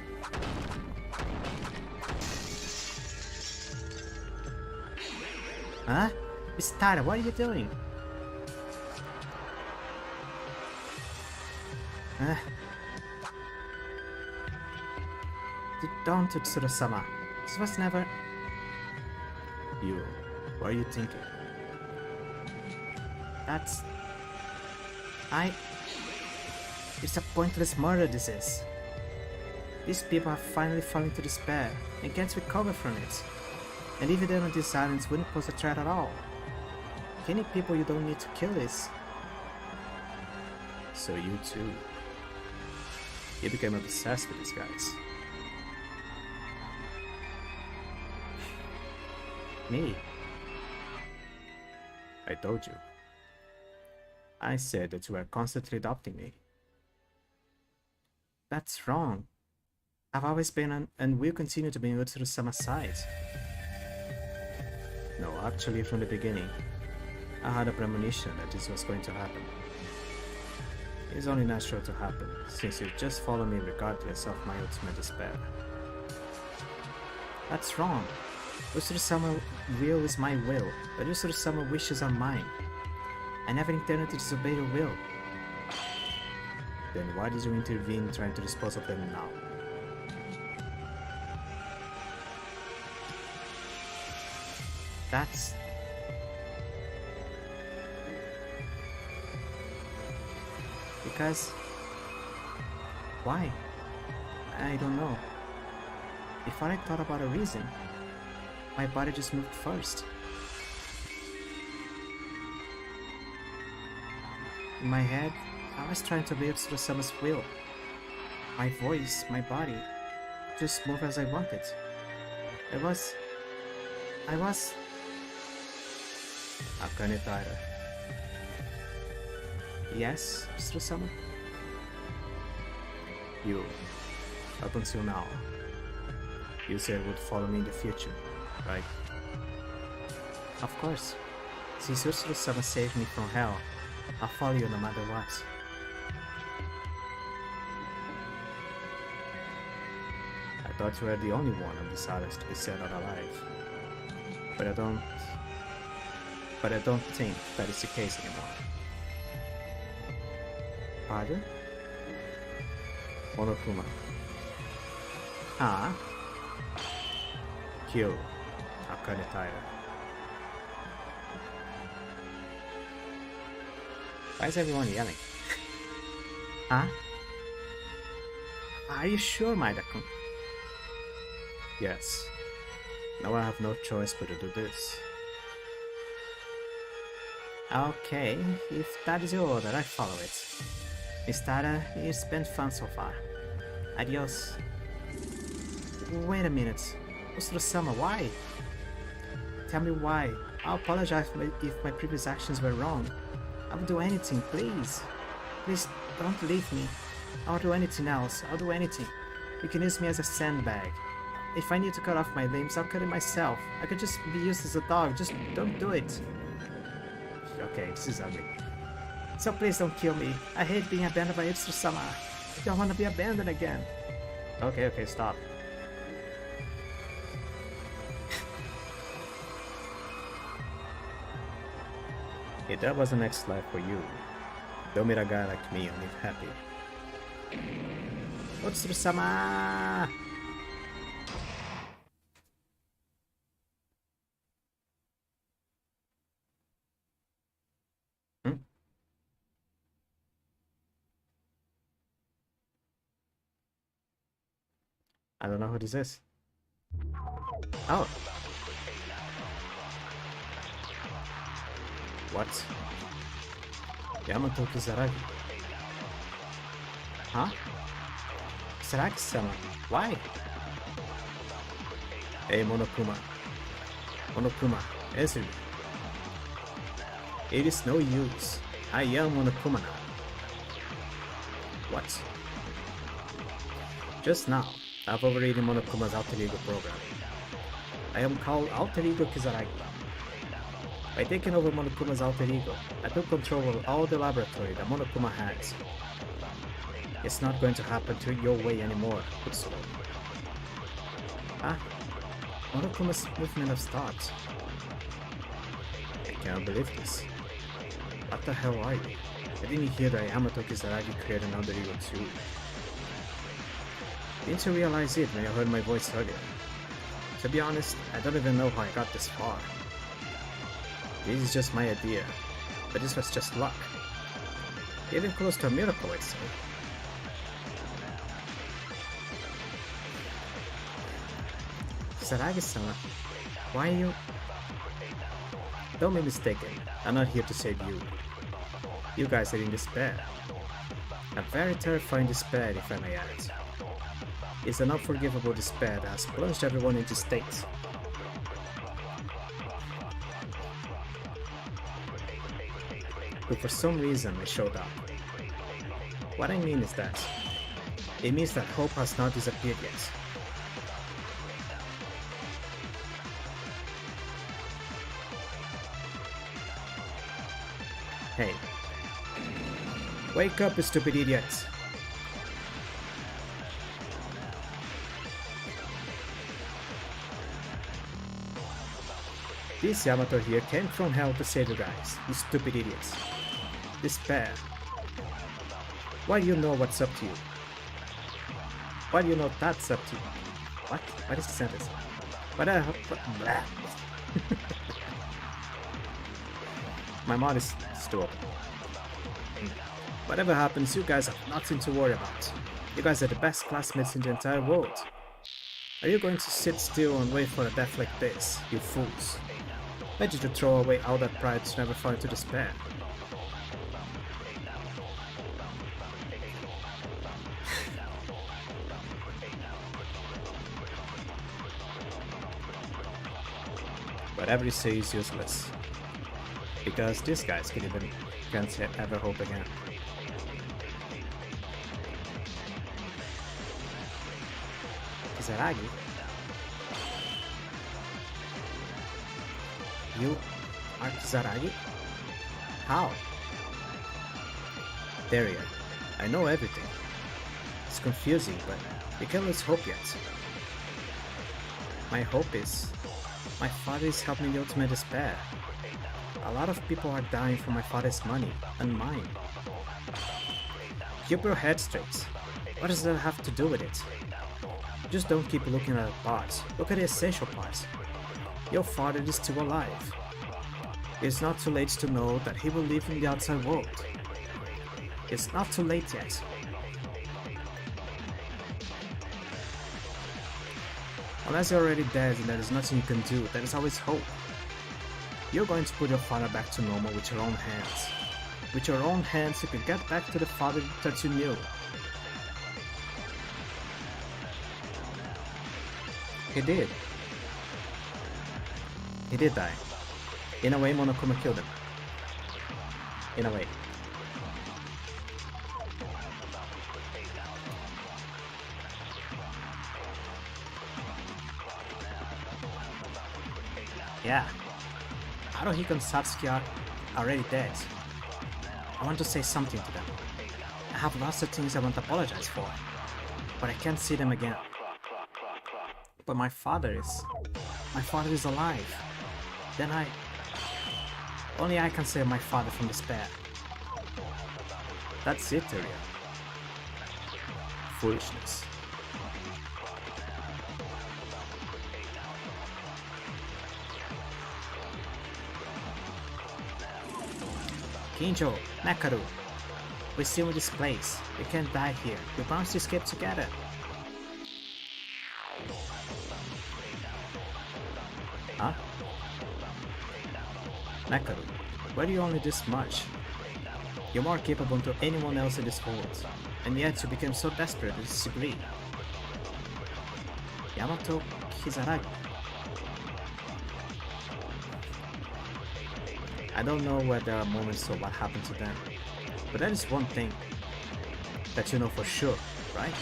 Huh? Miss Tara, what are you doing? Don't, Tsuru-sama. This was never... You. What are you thinking? That's... It's a pointless murder, this is. These people have finally fallen into despair and can't recover from it. And leaving them on these islands wouldn't pose a threat at all. Killing people you don't need to kill is... So you too. You became obsessed with these guys. Me? I told you. I said that you were constantly adopting me. That's wrong. I've always been and will continue to be on Utsuru-sama's side. No, actually from the beginning, I had a premonition that this was going to happen. It's only natural to happen, since you just follow me regardless of my ultimate despair. That's wrong. Utsuru-sama will is my will, but Utsuru-sama wishes are mine. I never intended to disobey your will. Then why did you intervene trying to dispose of them now? That's... Because... Why? I don't know. Before I thought about a reason, my body just moved first. In my head, I was trying to obey Utsuru-sama's will. My voice, my body, just move as I wanted. I was... Akane Taira. Yes, Utsuru-sama? You, up until now, you said you would follow me in the future, right? Of course. Since Utsuru-sama saved me from hell, I'll follow you no matter what. I thought you were the only one on this island to be set out alive. But I don't think that is the case anymore. Pardon? Monokuma. Ah? Kill Akane Taira. Why is everyone yelling? Huh? Are you sure, Maida-kun? Yes. Now I have no choice but to do this. Okay, if that is your order, I follow it. Miss Tada, it's been fun so far. Adios. Wait a minute. Usura-sama, why? Tell me why. I'll apologize if my previous actions were wrong. I will do anything, please. Please, don't leave me. I'll do anything else. I'll do anything. You can use me as a sandbag. If I need to cut off my limbs, I'll cut it myself. I could just be used as a dog. Just don't do it. Okay, this is ugly. So please don't kill me. I hate being abandoned by Usura-sama. I don't want to be abandoned again. Okay, stop. If that was the next life for you, don't meet a guy like me and live happy. Usura-sama! I don't know who this is. Oh! What? Yamato Kizaragi. Huh? Kisaragi-sama, why? Hey Monokuma. Monokuma, answer me. It is no use. I am Monokuma now. What? Just now, I've overridden Monokuma's alter ego program. I am called Alter Ego Kizaragi. By taking over Monokuma's alter ego, I took control of all the laboratory that Monokuma has. It's not going to happen to your way anymore, Kutsuro. Ah, Monokuma's movement of thought. I can't believe this. What the hell are you? I didn't hear that Yamato Kizaragi created another ego too. Didn't you realize it when you heard my voice earlier? To be honest, I don't even know how I got this far. This is just my idea, but this was just luck. Even close to a miracle, I'd say. Kisaragi-sama, why are you... Don't be mistaken, I'm not here to save you. You guys are in despair. A very terrifying despair, if I may add. It's an unforgivable despair that has plunged everyone into states. But for some reason I showed up. What I mean is that it means that hope has not disappeared yet. Hey, wake up, you stupid idiots! This Yamato here came from hell to save you guys, you stupid idiots. Despair. Why do you know what's up to you? Why do you know that's up to you? What? What is the sentence? Blah. My mouth is still open. Whatever happens, you guys have nothing to worry about. You guys are the best classmates in the entire world. Are you going to sit still and wait for a death like this, you fools? Ready to throw away all that pride to never fall into despair. Whatever you say is useless. Because these guys can't ever hope again. Kizaragi? You are Kizaragi? How? There you are. I know everything. It's confusing, but you can't lose hope yet. My hope is... my father is helping the ultimate despair. A lot of people are dying for my father's money, and mine. Keep your head straight. What does that have to do with it? Just don't keep looking at the parts. Look at the essential parts. Your father is still alive. It's not too late to know that he will live in the outside world. It's not too late yet. Unless you're already dead and there is nothing you can do, there is always hope. You're going to put your father back to normal with your own hands. With your own hands, you can get back to the father that you knew. He did. He did die. In a way, Monokuma killed him. In a way. Yeah. Haruhiko and Satsuki are already dead. I want to say something to them. I have lots of things I want to apologize for, but I can't see them again. But my father is alive. Then only I can save my father from despair. That's it, Tyria. Foolishness. Kinjo, Nakaru, we're still in this place. We can't die here. We promised to escape together. Huh? Nakaru, why do you only this much? You're more capable than anyone else in this world, and yet you became so desperate to disagree. Yamato Kizaragi. I don't know where there are moments of what happened to them, but that is one thing that you know for sure, right?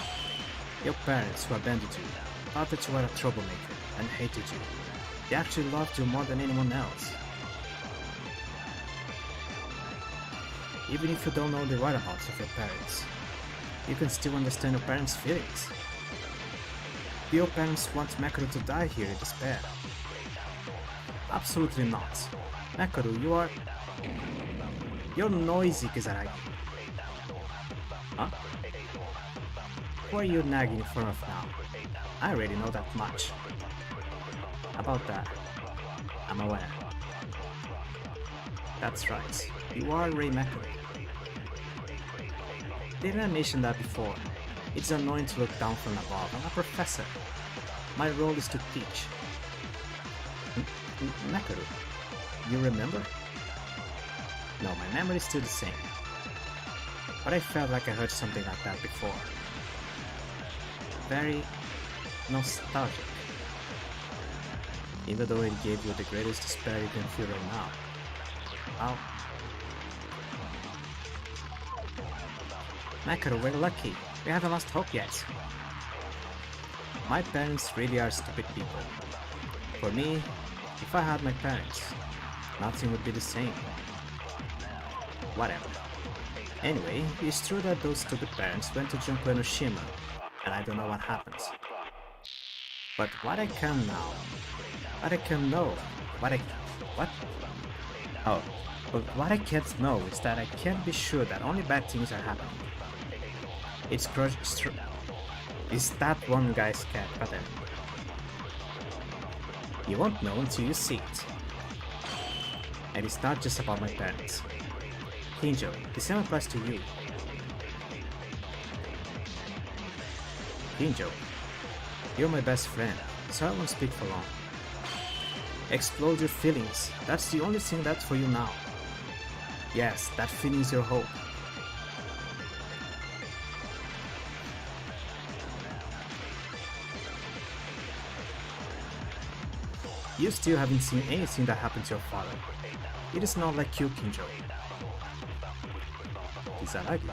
Your parents who abandoned you thought that you were a troublemaker and hated you. They actually loved you more than anyone else. Even if you don't know the whereabouts of your parents, you can still understand your parents' feelings. Do your parents want Makaru to die here in despair? Absolutely not. Makaru, you're noisy, Kizaragi. Huh? Who are you nagging in front of now? I already know that much. About that, I'm aware. That's right, you are Rei Makaru. Didn't mention that before. It's annoying to look down from above. I'm a professor. My role is to teach. Makaru, you remember? No, my memory is still the same. But I felt like I heard something like that before. Very nostalgic. Even though it gave you the greatest despair you can feel right now. Wow. Makaru, we're lucky. We haven't lost hope yet. My parents really are stupid people. For me, if I had my parents, nothing would be the same. Whatever. Anyway, it's true that those stupid parents went to Junko Enoshima, and I don't know what happens. But what I can now... What I can know... What? Oh, but what I can't know is that I can't be sure that only bad things are happening. It's that one guy's cat, but then... You won't know until you see it. And it's not just about my parents. Kinjo, the same applies to you. Kinjo, you're my best friend, so I won't speak for long. Explode your feelings, that's the only thing that's for you now. Yes, that feeling is your hope. You still haven't seen anything that happened to your father. It is not like you, Kinjo. Kizaragi.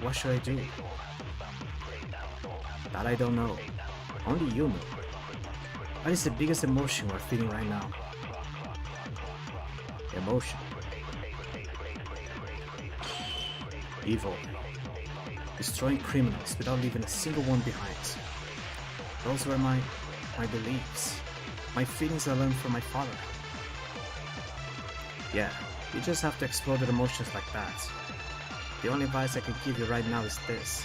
What should I do? That I don't know. Only you know. What is the biggest emotion we're feeling right now? Emotion. Evil. Destroying criminals without leaving a single one behind. Those were my beliefs. My feelings I learned from my father. Yeah, you just have to explode your emotions like that. The only advice I can give you right now is this.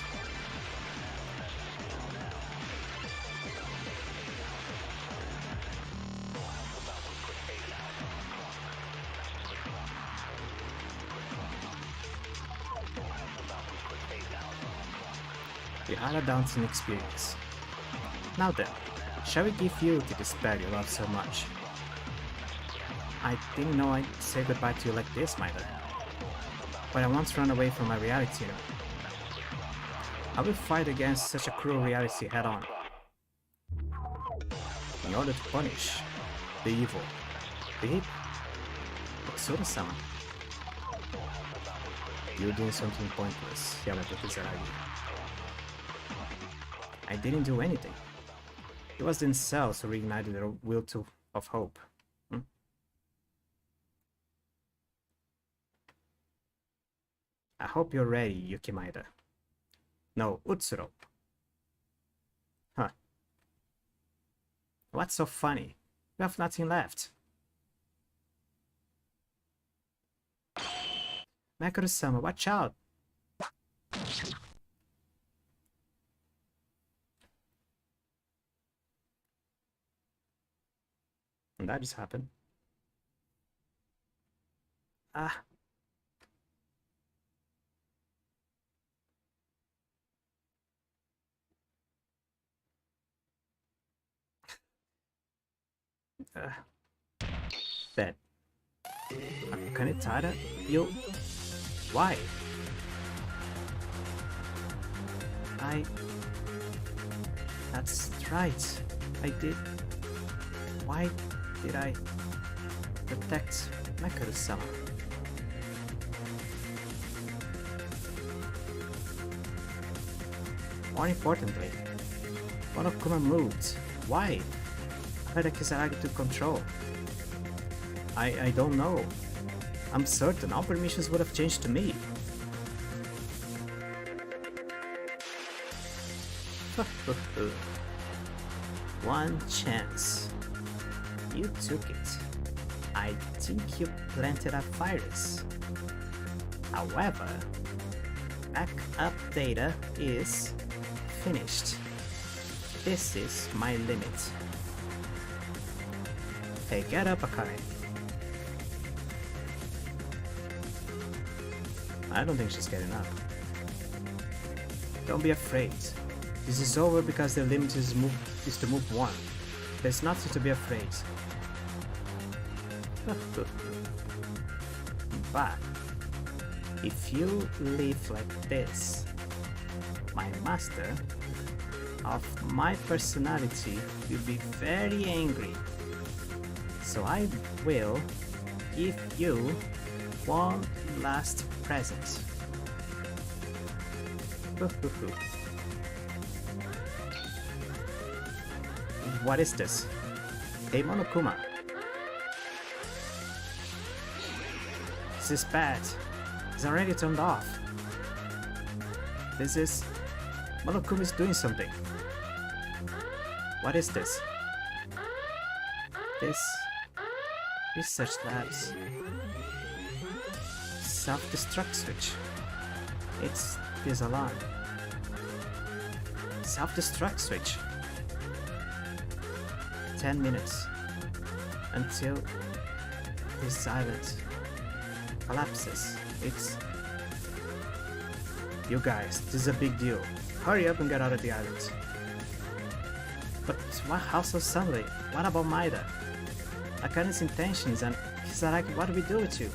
We are a daunting experience. Now then, shall we give you to this bag you love so much? I didn't know I'd say goodbye to you like this, Maida. But I won't run away from my reality, you know. I will fight against such a cruel reality head on. In order to punish the evil, the Tsuru-sama. You're doing something pointless, Yamato Kisaragi. I didn't do anything. It was the incels who reignited their will of hope. I hope you're ready, Yuki Maeda. No, Utsuro. Huh. What's so funny? You have nothing left. Makoto-sama, watch out! And that just happened. Ah. Dead. Kanetara? You... Why? That's right. I did... Why did I protect Makoto-sama? More importantly, Monokuma moved. Why? I heard Kisaragi took control. I don't know. I'm certain all permissions would have changed to me. One chance. You took it. I think you planted a virus. However, backup data is finished. This is my limit. Hey, get up, Akane. I don't think she's getting up. Don't be afraid. This is over because the limit is to move one. There's nothing to be afraid. But if you live like this, my master of my personality will be very angry. So I will give you one last present. What is this? Hey Monokuma. This is bad. It's already turned off. This is... Monokuma is doing something. What is this? This... Research labs. Self-destruct switch. It's this alarm. Self-destruct switch. 10 minutes until this island collapses. It's... You guys, this is a big deal. Hurry up and get out of the island. But how so suddenly? What about Maida? Akane's intentions and Kisaragi, what do we do with you?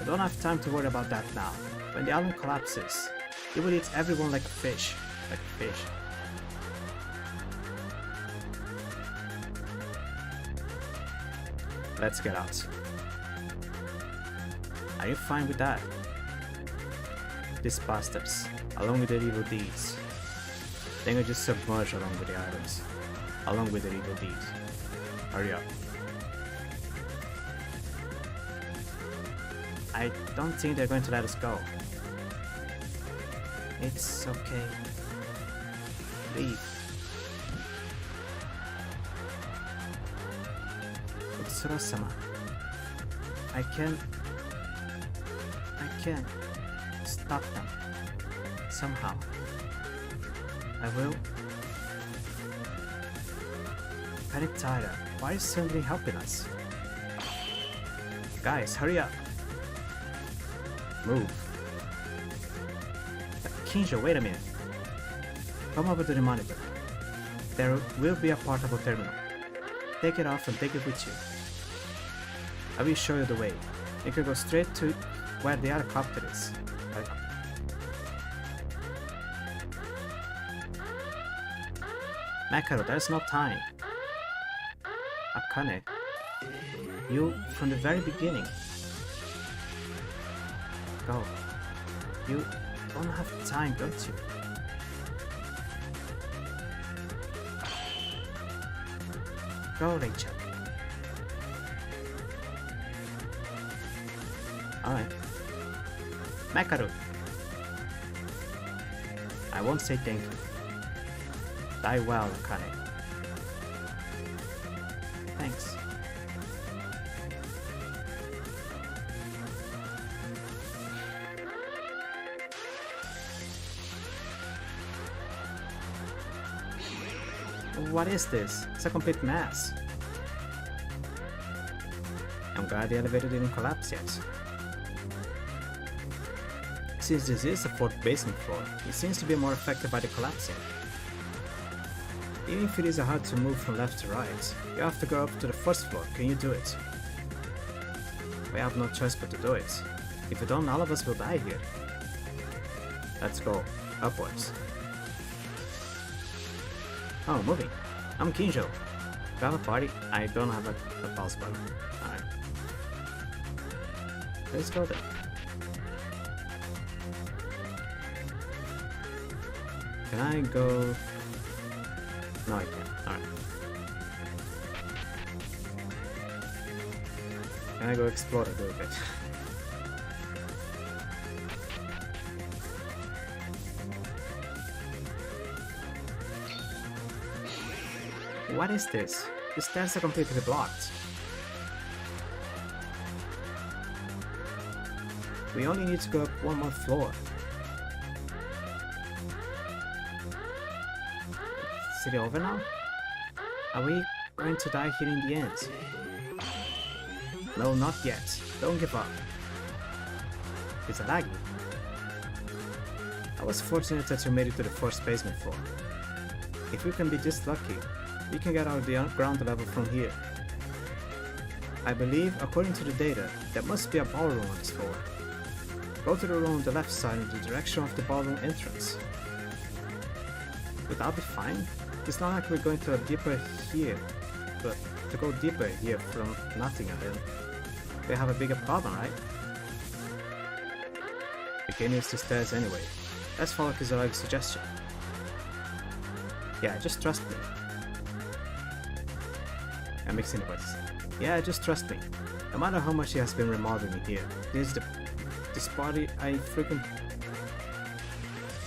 I don't have time to worry about that now. When the island collapses, it will eat everyone like a fish. Like a fish. Let's get out. Are you fine with that? These bastards, along with their evil deeds, they will just submerge along with the islands, along with their evil deeds. Hurry up. I don't think they're going to let us go. It's okay. Leave. Utsuro-sama. I can stop them. Somehow. I will. Kanetara, why are you suddenly helping us? Guys, hurry up. Move. Kinjo, wait a minute. Come over to the monitor. There will be a portable terminal. Take it off and take it with you. I will show you the way. You can go straight to where the other copter is. Makaru, there's no time. Akane, you from the very beginning. Go. You don't have time, don't you? Go, Rachel. Alright. Makaru. I won't say thank you. Die well, Akane. Thanks. What is this? It's a complete mess. I'm glad the elevator didn't collapse yet. Since this is the 4th basement floor, it seems to be more affected by the collapsing. Even if it is hard to move from left to right, you have to go up to the 1st floor. Can you do it? We have no choice but to do it. If you don't, all of us will die here. Let's go. Upwards. Oh, moving. I'm Kinjo. Do you have a party? I don't have a pulse button. Alright. Let's go then. Can I go? No, I can't. Alright. Can I go explore a little bit? What is this? The stairs are completely blocked. We only need to go up one more floor. Is it over now? Are we going to die here in the end? No, not yet. Don't give up. It's laggy. I was fortunate that you made it to the 1st basement floor. If we can be this lucky, we can get out of the ground level from here. I believe, according to the data, there must be a ballroom on this floor. Go to the room on the left side in the direction of the ballroom entrance. Would that be fine? It's not like we're going to deeper here, but to go deeper here from nothing and then we have a bigger problem, right? We can use the stairs anyway. Let's follow Kizuragi's suggestion. Yeah, just trust me. I'm mixing the voices. Yeah, just trust me. No matter how much he has been remodeling me here, this body I freaking...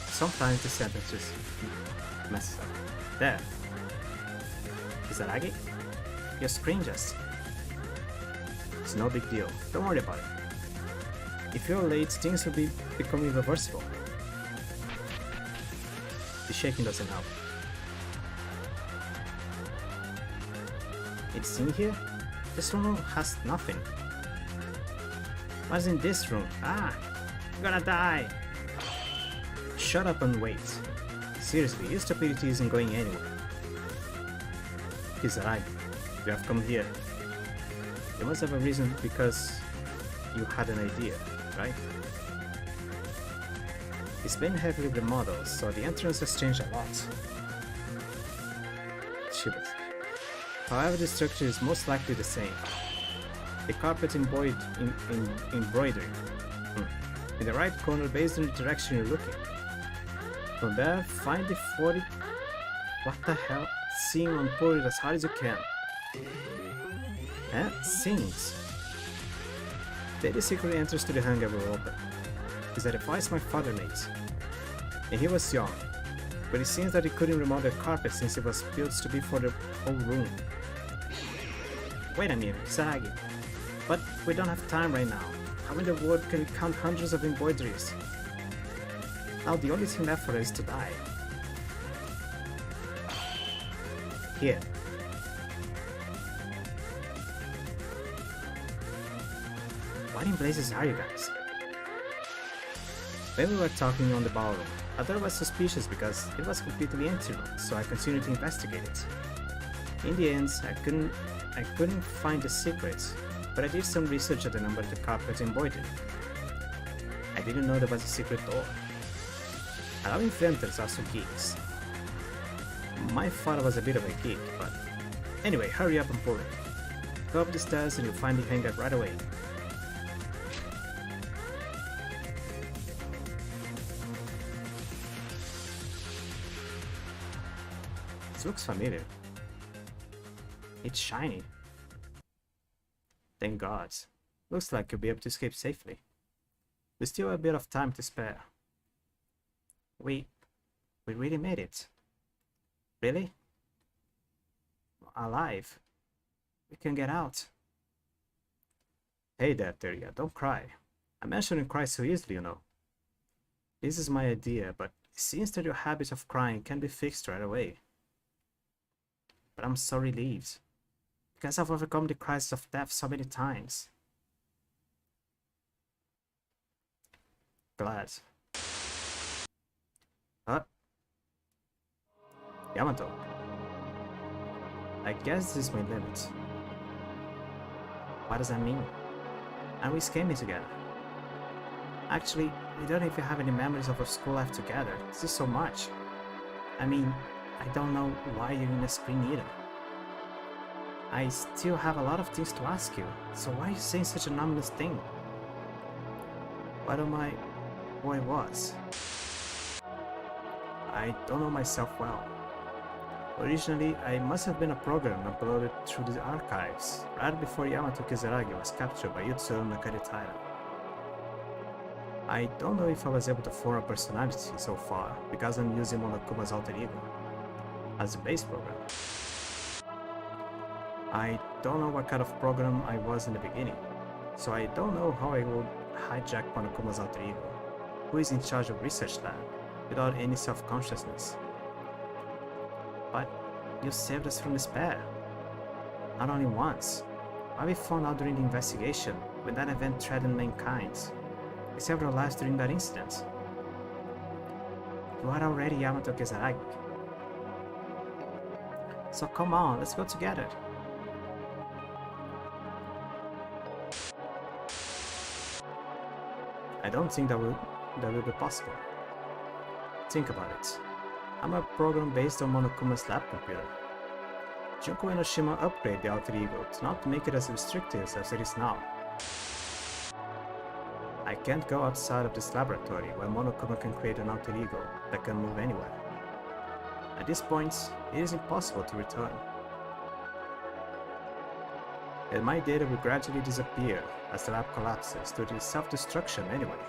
Sometimes the sentence just messes up. There. Kizuragi? Your screen just... It's no big deal. Don't worry about it. If you're late, things will become irreversible. The shaking doesn't help. It's in here? This room has nothing. What's in this room? Ah! I'm gonna die! Shut up and wait. Seriously, your stupidity isn't going anywhere. Kizuragi, you have come here. You must have a reason because you had an idea, right? It's been heavily remodeled, so the entrance has changed a lot. Shibas. However, the structure is most likely the same. The carpet embroidery in the right corner based on the direction you're looking. From there, find the 40... What the hell? Sing and pull it as hard as you can. Sings. The secret entrance to the hangar will open. It's a device my father made. And he was young, but it seems that he couldn't remodel the carpet since it was built to be for the whole room. Wait a minute, Kizuragi. But we don't have time right now. How in the world can we count hundreds of embroideries? Now the only thing left for us is to die. Here. What in blazes are you guys? When we were talking on the ballroom, I thought it was suspicious because it was completely empty room, so I continued to investigate it. In the end, I couldn't find the secrets, but I did some research at the number of the carpet embroidered. I didn't know there was a secret door. Allow inventors are so geeks. My father was a bit of a geek, but anyway, hurry up and pull it. Go up the stairs and you'll find the hangar right away. This looks familiar. It's shiny. Thank God. Looks like you'll be able to escape safely. We still have a bit of time to spare. We really made it. Really? Alive. We can get out. Hey there, Teria, don't cry. I mentioned you cry so easily, you know. This is my idea, but it seems that your habit of crying can be fixed right away. But I'm so relieved, because I've overcome the crisis of death so many times. Glad. Huh? Yamato. I guess this is my limit. What does that mean? And we came here together. Actually, we don't even have any memories of our school life together. This is so much. I mean, I don't know why you're in the screen either. I still have a lot of things to ask you, so why are you saying such an ominous thing? What am I... who I was? I don't know myself well. Originally, I must have been a program uploaded through the archives, right before Yamato Kizaragi was captured by Yutsuro Nakaritara. I don't know if I was able to form a personality so far, because I'm using Monokuma's alter ego as a base program. I don't know what kind of program I was in the beginning, so I don't know how I would hijack Monokuma's alter ego, who is in charge of research lab, without any self-consciousness. But you saved us from despair. Not only once, but we found out during the investigation when that event threatened mankind. We saved our lives during that incident. You are already Yamato Kizaragi. So come on, let's go together. I don't think that will be possible. Think about it. I'm a program based on Monokuma's lab computer. Junko Enoshima upgraded the alter ego to not make it as restrictive as it is now. I can't go outside of this laboratory where Monokuma can create an alter ego that can move anywhere. At this point, it is impossible to return. And my data will gradually disappear as the lab collapses due to self-destruction anyway.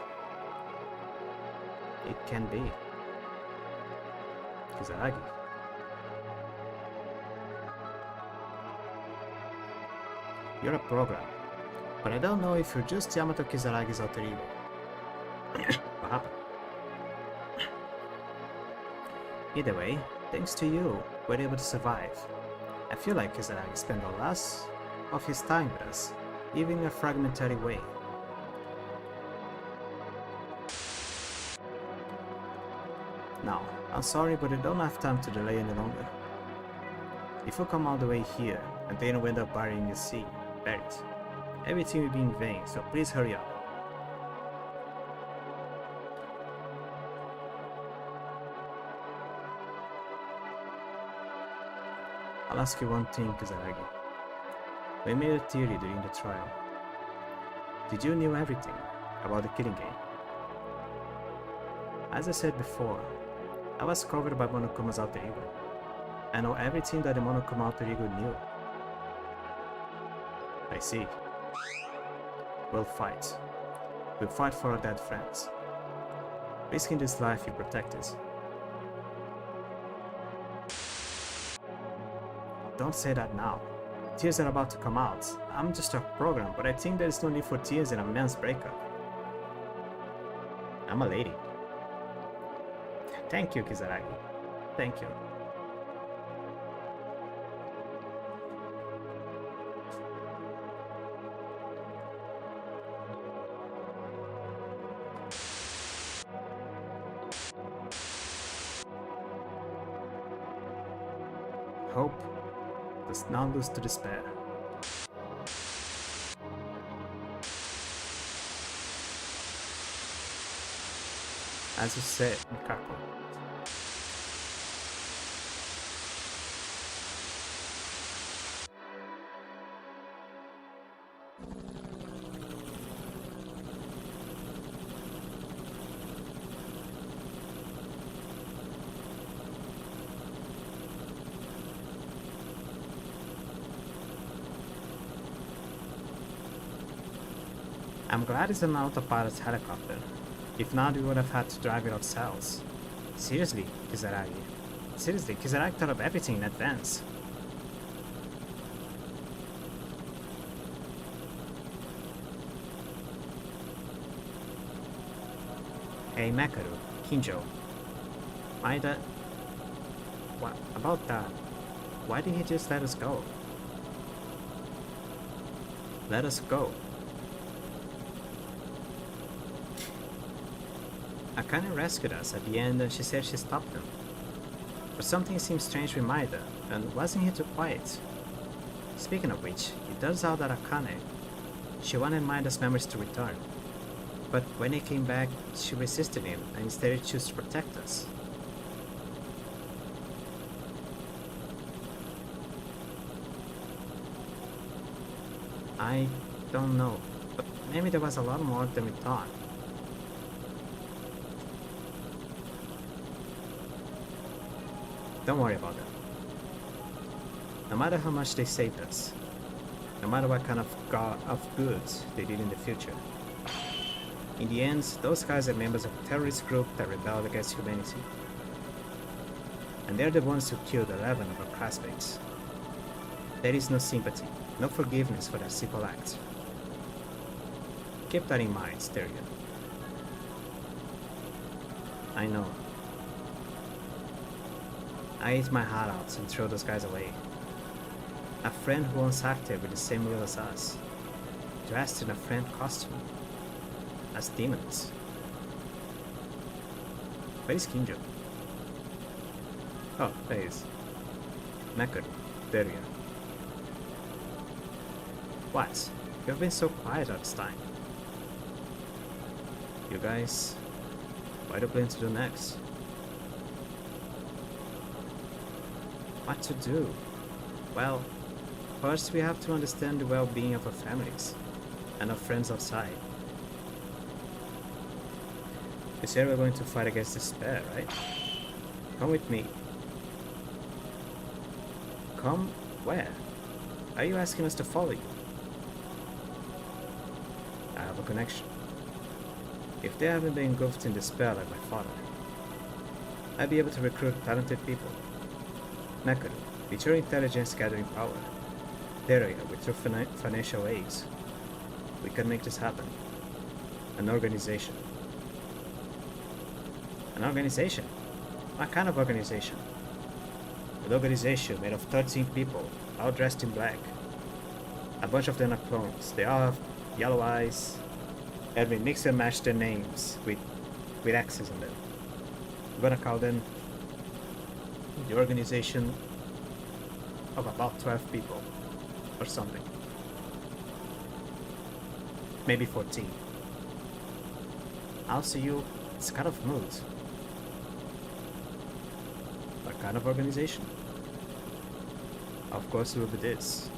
It can be. Kizaragi. You're a program, but I don't know if you're just Yamato Kizaragi's alter ego. What happened? Either way, thanks to you, we're able to survive. I feel like Kizaragi spent the last of his time with us, even in a fragmentary way. Now, I'm sorry, but I don't have time to delay any longer. If you come all the way here, and then you end up burying the sea, buried, everything will be in vain, so please hurry up. I'll ask you one thing, Kizaragi. We made a theory during the trial. Did you know everything about the killing game? As I said before, I was covered by Monokuma's alter ego. I know everything that the Monokuma alter ego knew. I see. We'll fight. We'll fight for our dead friends. Risking this life you protect us. Don't say that now. Tears are about to come out. I'm just a program, but I think there is no need for tears in a man's breakup. I'm a lady. Thank you, Kizaragi. Thank you. Hope does not lose to despair. As you said, Mikako. I'm glad it's an autopilot helicopter. If not, we would have had to drive it ourselves. Seriously, Kizaragi. Seriously, Kizaragi thought of everything in advance. Hey Makaru, Kinjo. Maida... What about that? Why did he just let us go? Let us go. Akane rescued us at the end and she said she stopped them. But something seemed strange with Maida, and wasn't he too quiet? Speaking of which, it turns out that Akane, she wanted Maida's memories to return. But when he came back, she resisted him and instead chose to protect us. I don't know, but maybe there was a lot more than we thought. Don't worry about them. No matter how much they saved us, no matter what kind of goods they did in the future, in the end, those guys are members of a terrorist group that rebelled against humanity. And they're the ones who killed 11 of our classmates. There is no sympathy, no forgiveness for that simple act. Keep that in mind, Stereo. I know. I ate my heart out and threw those guys away. A friend who once acted with the same will as us, dressed in a friend costume, as demons. Where is Kinjo? Oh, there he is. Makaru, there you are. What? You've been so quiet all this time. You guys, what do you plan to do next? What to do? Well, first we have to understand the well-being of our families and our friends outside. You said we're going to fight against despair, right? Come with me. Come where? Are you asking us to follow you? I have a connection. If they haven't been engulfed in despair like my father, I'd be able to recruit talented people. Makaru, with your intelligence gathering power, Teruya with your financial aids, we can make this happen. An organization. An organization? What kind of organization? An organization made of 13 people, all dressed in black. A bunch of them are clones. They all have yellow eyes, and we mix and match their names with X's on them. I'm gonna call them the organization of about 12 people, or something. Maybe 14. I'll see you. It's kind of mood. What kind of organization? Of course it will be this.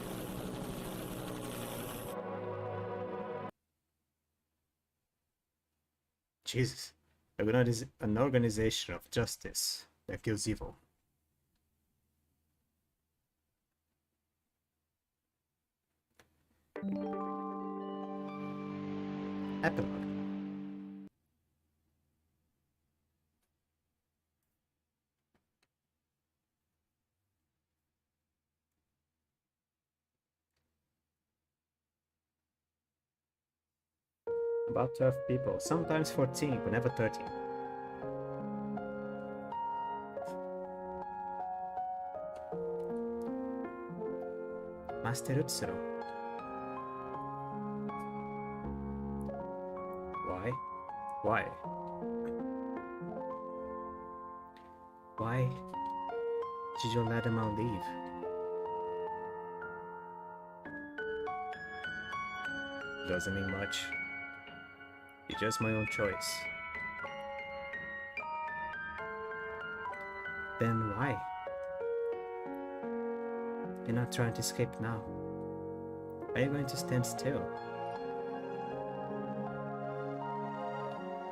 Jesus. An organization of justice that kills evil. Epilogue. About 12 people, sometimes 14, but never 13. Master Utsuro. Why? Why? Why did you let them all leave? Doesn't mean much. It's just my own choice. Then why? You're not trying to escape now. Are you going to stand still?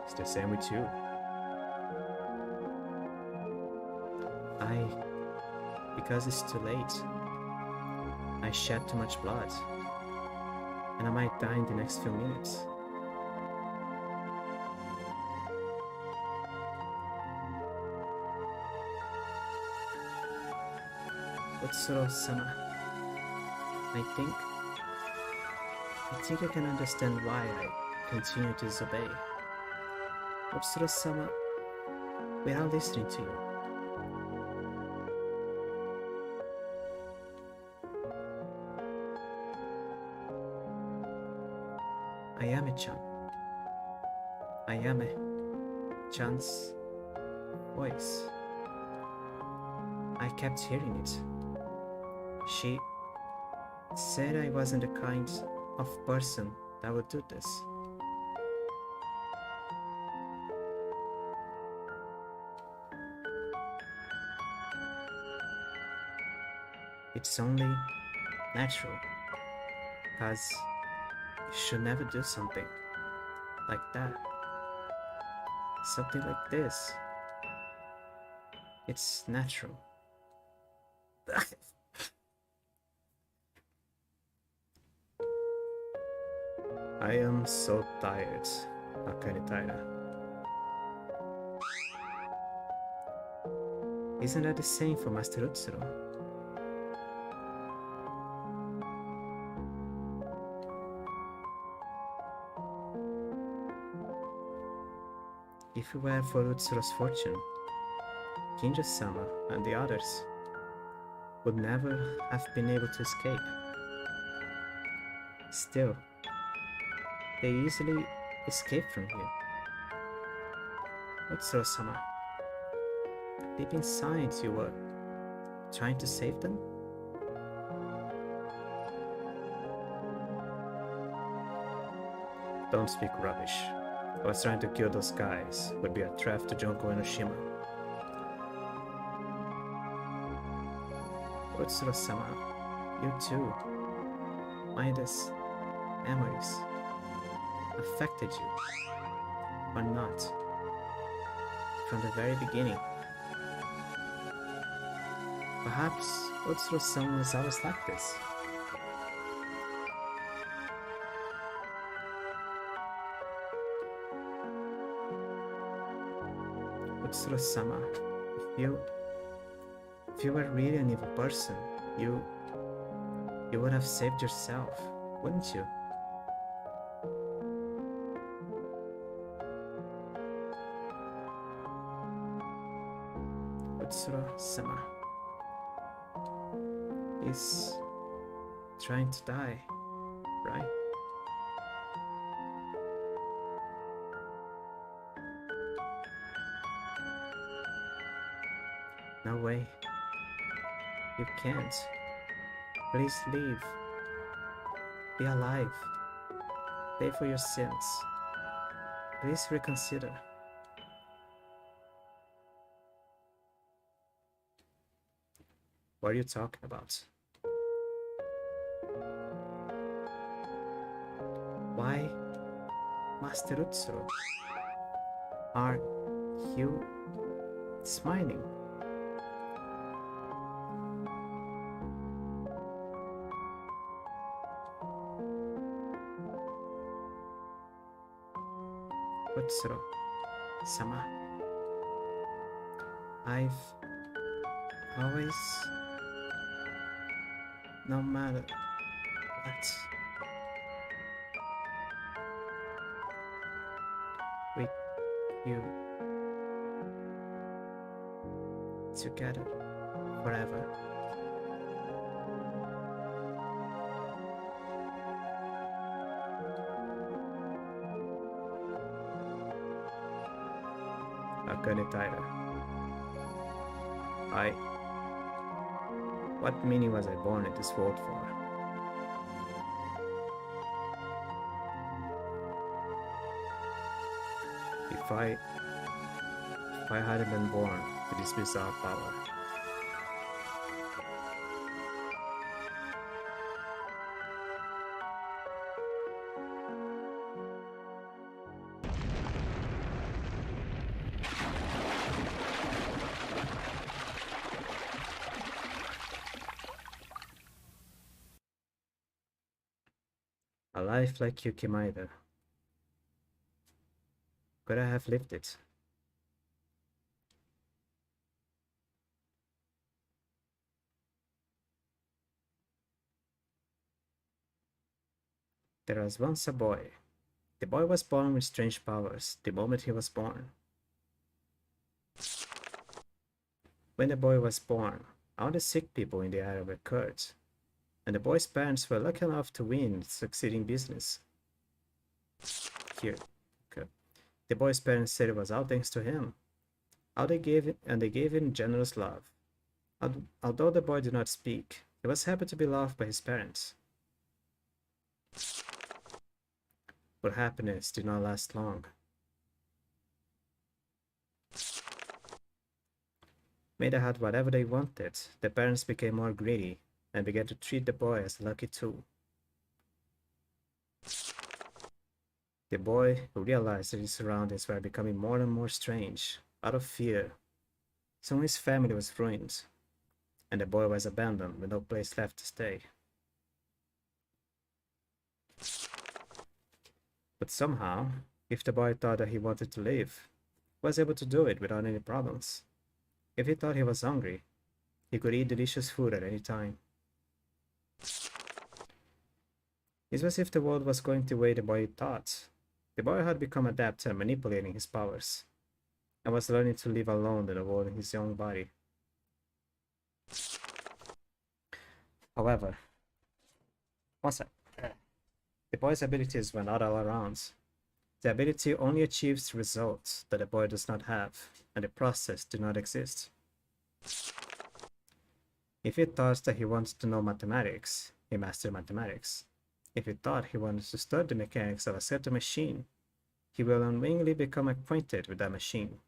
It's the same with you. Because it's too late. I shed too much blood. And I might die in the next few minutes. Otsuro-sama, I think I can understand why I continue to disobey. Otsuro-sama, without listening to you. Ayame-chan. Ayame-chan's voice. I kept hearing it. She said I wasn't the kind of person that would do this. It's only natural, because you should never do something like that. Something like this. It's natural. I am so tired, Akane-taira. Isn't that the same for Master Utsuro? If it were for Utsuro's fortune, Kinjo-sama and the others would never have been able to escape. Still, they easily escaped from here. Utsuro-sama, deep inside you were trying to save them? Don't speak rubbish. I was trying to kill those guys. Would be a threat to Junko Enoshima. Utsuro-sama, you too. Maida's memories affected you, or not, from the very beginning. Perhaps Utsuro-sama was always like this. Utsuro-sama, if you were really an evil person, you would have saved yourself, wouldn't you? Utsuro-sama is trying to die, right? No way. You can't. Please leave. Be alive. Pay for your sins. Please reconsider. What are you talking about? Why, Master Utsuro? Are you smiling? Utsuro-sama, I've always, no matter what, with you together forever. Akane-taira. What meaning was I born in this world for? If I hadn't been born with this bizarre power. A life like Yukimaida. Could I have lived it? There was once a boy. The boy was born with strange powers the moment he was born. When the boy was born, all the sick people in the area were cured, and the boy's parents were lucky enough to win succeeding business. Here, okay. The boy's parents said it was all thanks to him. They gave him generous love. Although the boy did not speak, he was happy to be loved by his parents. But happiness did not last long. When they had whatever they wanted, the parents became more greedy and began to treat the boy as lucky too. The boy realized that his surroundings were becoming more and more strange, out of fear. Soon his family was ruined, and the boy was abandoned with no place left to stay. But somehow, if the boy thought that he wanted to live, he was able to do it without any problems. If he thought he was hungry, he could eat delicious food at any time. It was as if the world was going the way the boy thought. The boy had become adept at manipulating his powers, and was learning to live alone in the world in his own body. However, the boy's abilities were not all around. The ability only achieves results that the boy does not have, and the process did not exist. If he thought that he wanted to know mathematics, he mastered mathematics. If he thought he wanted to study the mechanics of a certain machine, he will unwittingly become acquainted with that machine.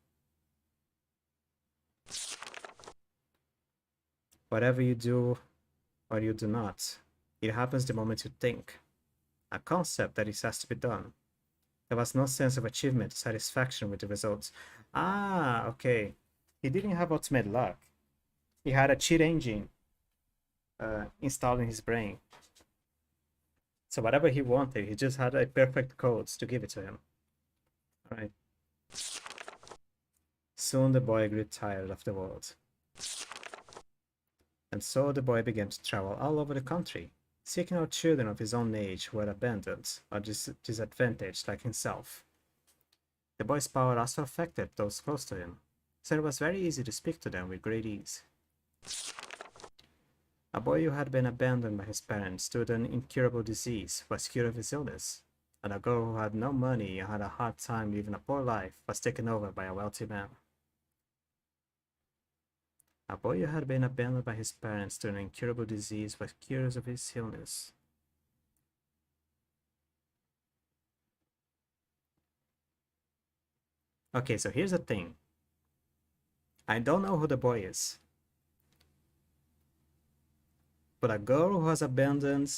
Whatever you do or you do not, it happens the moment you think. A concept that it has to be done. There was no sense of achievement or satisfaction with the results. Ah, okay. He didn't have ultimate luck. He had a cheat engine installed in his brain. So whatever he wanted, he just had a perfect code to give it to him. Alright. Soon the boy grew tired of the world. And so the boy began to travel all over the country, seeking out children of his own age who were abandoned or disadvantaged like himself. The boy's power also affected those close to him, so it was very easy to speak to them with great ease. A boy who had been abandoned by his parents due to an incurable disease was cured of his illness, and a girl who had no money and had a hard time living a poor life was taken over by a wealthy man. A boy who had been abandoned by his parents due to an incurable disease was cured of his illness. Okay, so here's the thing. I don't know who the boy is. But a girl who was abandoned,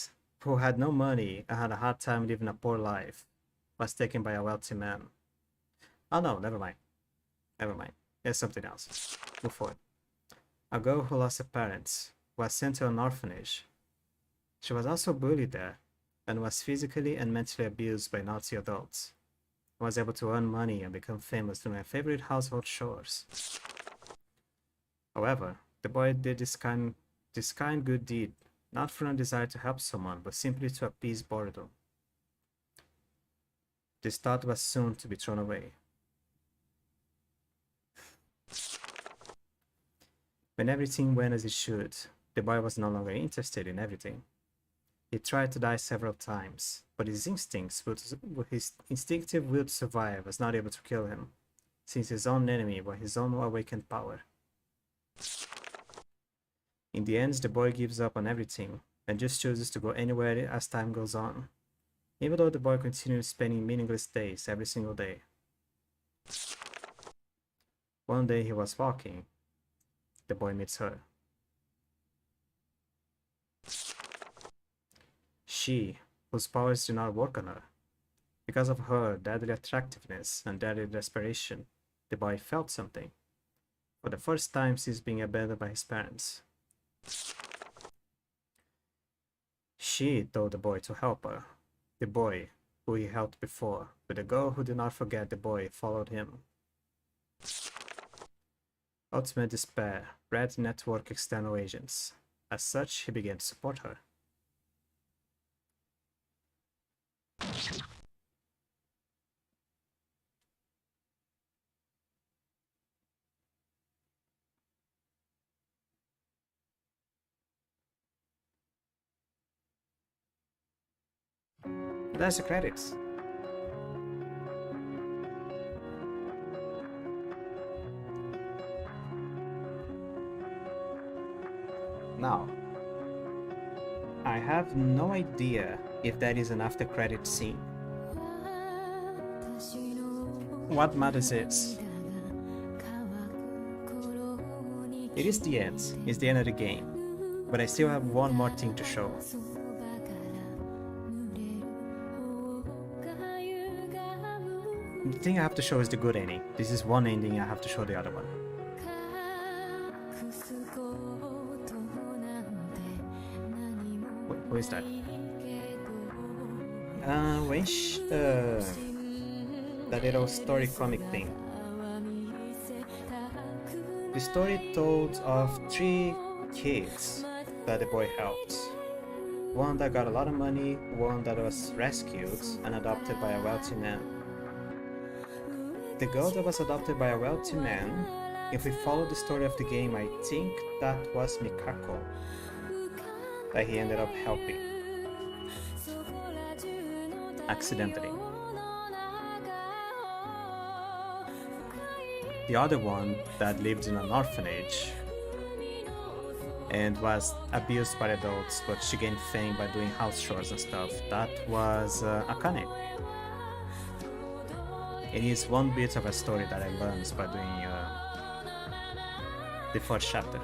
who had no money and had a hard time living a poor life, was taken by a wealthy man. Oh no, never mind. Never mind. There's something else. Move forward. A girl who lost her parents was sent to an orphanage. She was also bullied there and was physically and mentally abused by naughty adults. Was able to earn money and become famous doing her favorite household chores. However, the boy did this kind good deed, not from a desire to help someone, but simply to appease boredom. This thought was soon to be thrown away. When everything went as it should, the boy was no longer interested in everything. He tried to die several times, but his instinctive will to survive was not able to kill him, since his own enemy was his own awakened power. In the end, the boy gives up on everything and just chooses to go anywhere as time goes on, even though the boy continues spending meaningless days every single day. One day he was walking. The boy meets her. She, whose powers do not work on her. Because of her deadly attractiveness and deadly desperation, the boy felt something. For the first time since being abandoned by his parents. She told the boy to help her. The boy, who he helped before, but the girl who did not forget the boy followed him. Ultimate despair, Red Network external agents. As such, he began to support her. That's the credits. Now, I have no idea if that is an after credit scene. What matters is, it is the end, it's the end of the game, but I still have one more thing to show. The thing I have to show is the good ending. This is one ending, I have to show the other one. Wait, who is that? That little story comic thing. The story told of 3 kids that the boy helped. One that got a lot of money, one that was rescued and adopted by a wealthy man. The girl that was adopted by a wealthy man, if we follow the story of the game, I think that was Mikako that he ended up helping. Accidentally. The other one that lived in an orphanage and was abused by adults, but she gained fame by doing house chores and stuff, that was Akane. It is one bit of a story that I learned by doing the first chapter.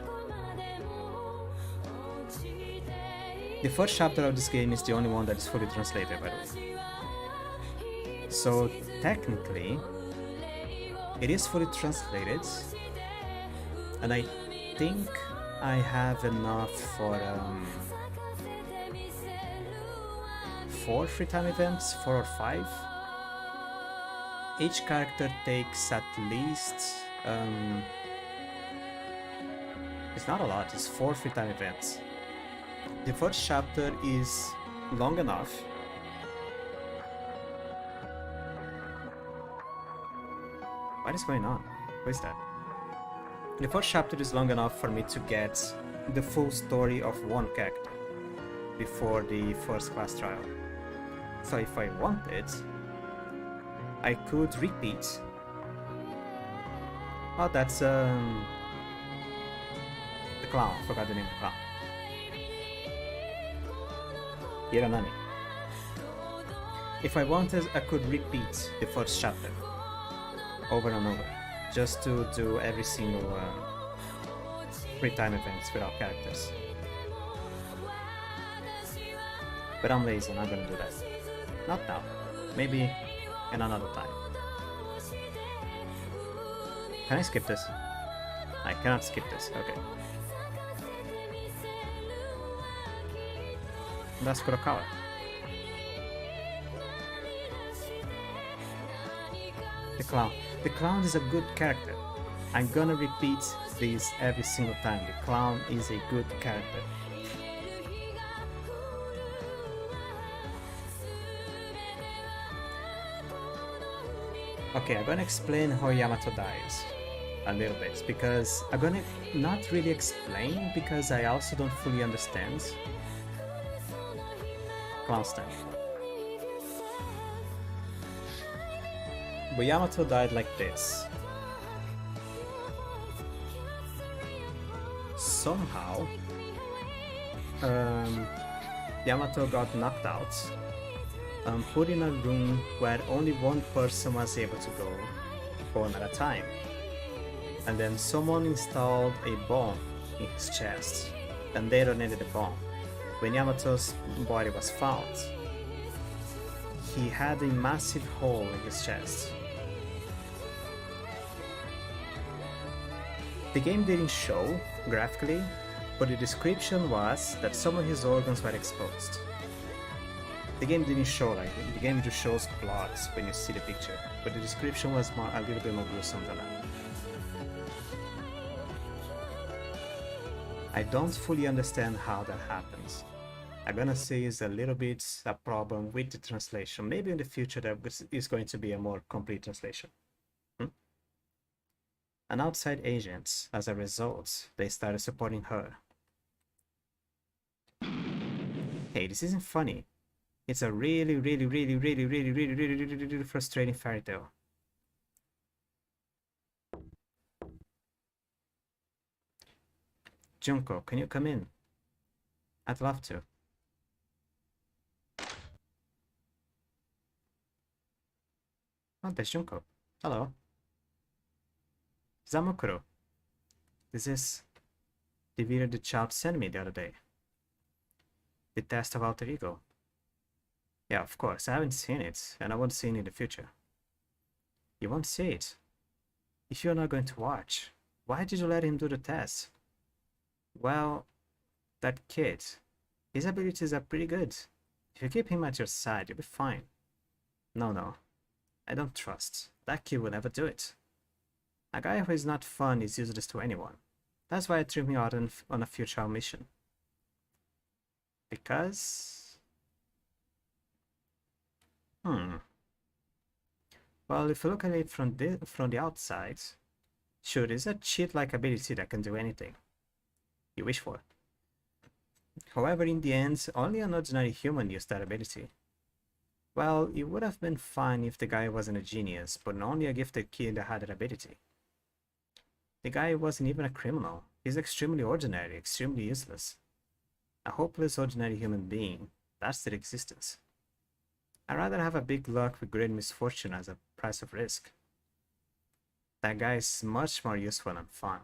The first chapter of this game is the only one that is fully translated, by the way. So technically, it is fully translated, and I think I have enough for 4 free time events, 4 or 5. Each character takes at least, it's not a lot, it's 4 free time events. The first chapter is long enough. What is going on? What is that? The first chapter is long enough for me to get the full story of one character before the first class trial. So if I wanted, I could repeat. Oh, that's the clown. I forgot the name of the clown. Hiranami. If I wanted, I could repeat the first chapter over and over, just to do every single free time events without characters. But I'm lazy, I'm not gonna do that. Not now. Maybe in another time. Can I skip this? I cannot skip this, okay. That's Kurokawa. The clown. The clown is a good character. I'm gonna repeat this every single time. The clown is a good character. Okay, I'm gonna explain how Yamato dies a little bit, because I'm gonna not really explain because I also don't fully understand. Clown stand. But Yamato died like this. Somehow, Yamato got knocked out, put in a room where only one person was able to go, one at a time. And then someone installed a bomb in his chest, and they detonated the bomb. When Yamato's body was found, he had a massive hole in his chest. The game didn't show graphically, but the description was that some of his organs were exposed. The game didn't show the game just shows blood when you see the picture, but the description was a little bit more gruesome than that. I don't fully understand how that happens. I'm gonna say it's a little bit a problem with the translation. Maybe in the future there is going to be a more complete translation. An outside agent, as a result, they started supporting her. Hey, this isn't funny. It's a really frustrating fairy tale. Junko, can you come in? I'd love to. Oh, there's Junko. Hello. Zamukuro. This is the video the child sent me the other day. The test of alter ego. Yeah, of course, I haven't seen it, and I won't see it in the future. You won't see it. If you're not going to watch, why did you let him do the test? Well, that kid, his abilities are pretty good. If you keep him at your side, you'll be fine. No, I don't trust. That kid will never do it. A guy who is not fun is useless to anyone. That's why I threw him out on a futile mission. Because... Well, if you look at it from the outside, sure, it's a cheat-like ability that can do anything you wish for. However, in the end, only an ordinary human used that ability. Well, it would have been fine if the guy wasn't a genius, but only a gifted kid that had that ability. The guy wasn't even a criminal. He's extremely ordinary, extremely useless. A hopeless ordinary human being. That's their existence. I'd rather have a big luck with great misfortune as a price of risk. That guy is much more useful and fun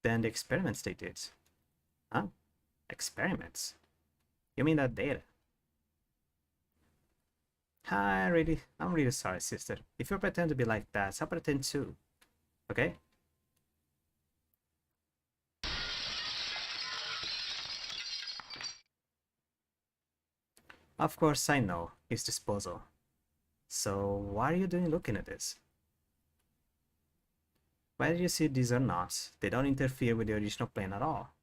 than the experiments they did. Huh? Experiments? You mean that data? I'm really sorry, sister. If you pretend to be like that, I'll pretend too. Okay? Of course, I know. His disposal. So, why are you doing looking at this? Whether you see these or not, they don't interfere with the original plan at all.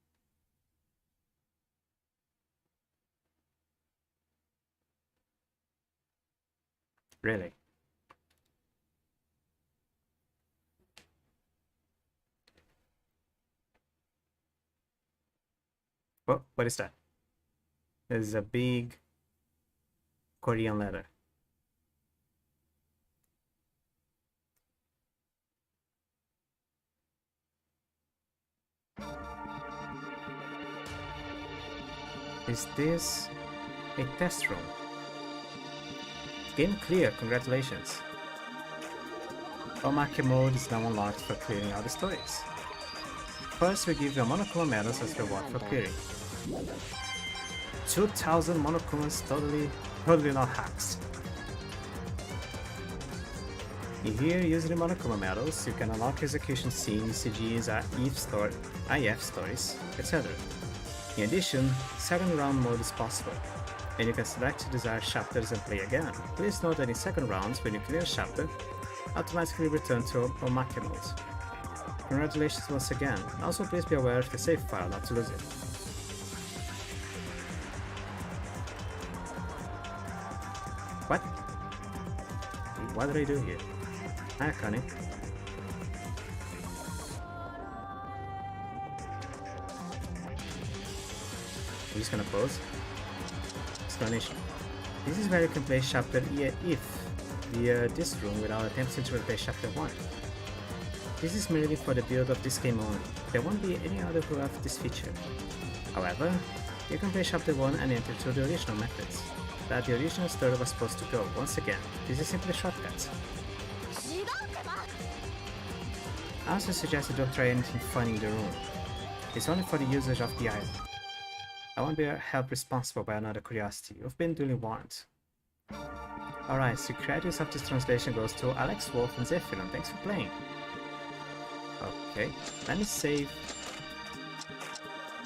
Really? Oh, what is that? There's a big Korean letter. Is this a test room? Game clear, congratulations. Omake mode is now unlocked for clearing all the stories. First, we give you Monokuma medals as reward for clearing. 2000 Monokumas, totally not hacks. Here, using the Monokuma medals, you can unlock execution scenes, CGs, IF stories, etc. In addition, second round mode is possible, and you can select desired chapters and play again. Please note that in second rounds, when you clear a chapter, automatically return to Omake mode. Congratulations once again. Also, please be aware of the save file not to lose it. What? What did I do here? Hi, Connie. I'm just gonna pause. Explanation. This is where you can play chapter if via this room without attempting to replay chapter 1. This is merely for the build of this game only. There won't be any other who have this feature. However, you can play chapter 1 and enter through the original methods that the original story was supposed to go. Once again, this is simply a shortcut. I also suggest you don't try anything funny in the room. It's only for the usage of the island. I won't be held responsible by another curiosity. You've been duly warned. Alright, so credits of this translation goes to Alex Wolf and Zephyron. Thanks for playing. Okay, let me save.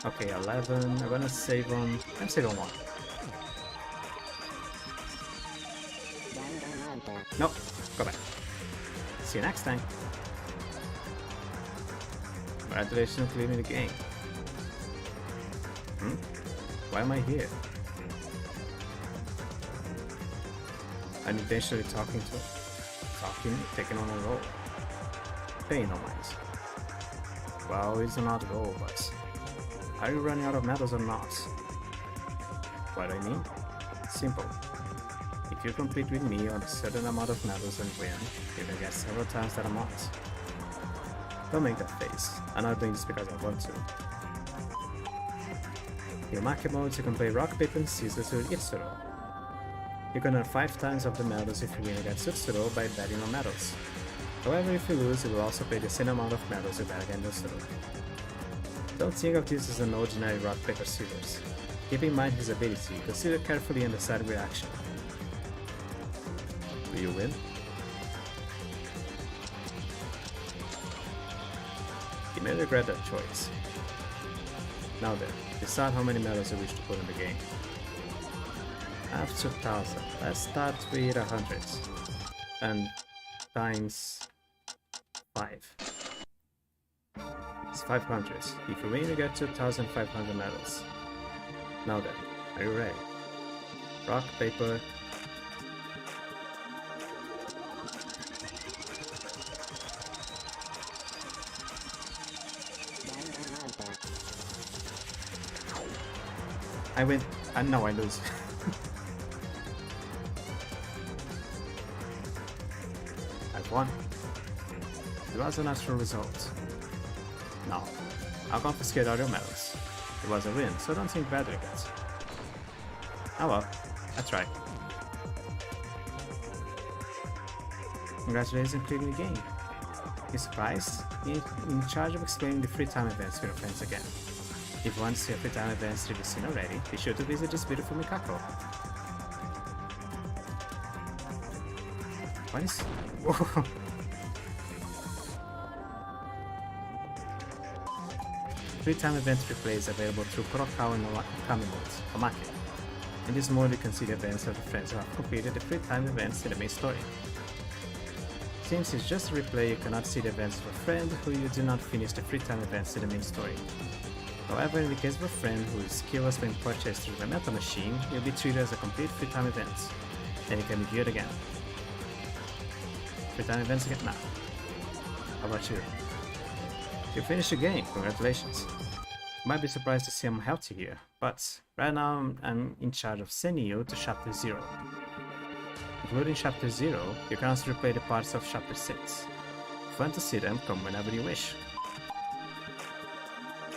Okay, 11. I'm gonna save on. I'm saving on 1. Nope, go back. See you next time. Congratulations on clearing the game. Why am I here? Unintentionally taking on a role. Pay no mind. Well, it's not a role, but are you running out of medals or not? What I mean? Simple. If you compete with me on a certain amount of medals and win, you can get several times that amount. Don't make that face. I'm not doing this because I want to. In market modes, you can play rock, paper, and scissors with Itsuro. You can earn 5 times of the medals if you win against Utsuro by betting on medals. However, if you lose, you will also pay the same amount of medals you bet against Utsuro. Don't think of this as an ordinary rock, paper, scissors. Keep in mind his ability, consider carefully and decide with action. Will you win? You may regret that choice. Now then, decide how many medals you wish to put in the game. I have 2000. Let's start with 100. And times 5. It's 500. If you win, you get 2500 medals. Now then, are you ready? Rock, paper. I win, and now I lose. I've won. It was a natural result. Now, I'll confiscate all your medals. It was a win, so don't think badly of it. Oh well, I tried. Congratulations on clearing the game. You surprised? You're in charge of explaining the free time events to your friends again. If you want to see a free time events that you've seen already, be sure to visit this beautiful Mikako. What is... Whoa. Free time event replay is available through Kurokao and Okami modes, Omake. In this mode you can see the events of the friends who have completed the free time events in the main story. Since it's just a replay, you cannot see the events of a friend who you did not finish the free time events in the main story. However, in the case of a friend whose skill has been purchased through the metal machine, you'll be treated as a complete free time event, and you can be viewed again. Free time events again now. How about you? You finished the game, congratulations. You might be surprised to see I'm healthy here, but right now I'm in charge of sending you to Chapter 0. Including Chapter 0, you can also replay the parts of Chapter 6. If you want to see them, come whenever you wish.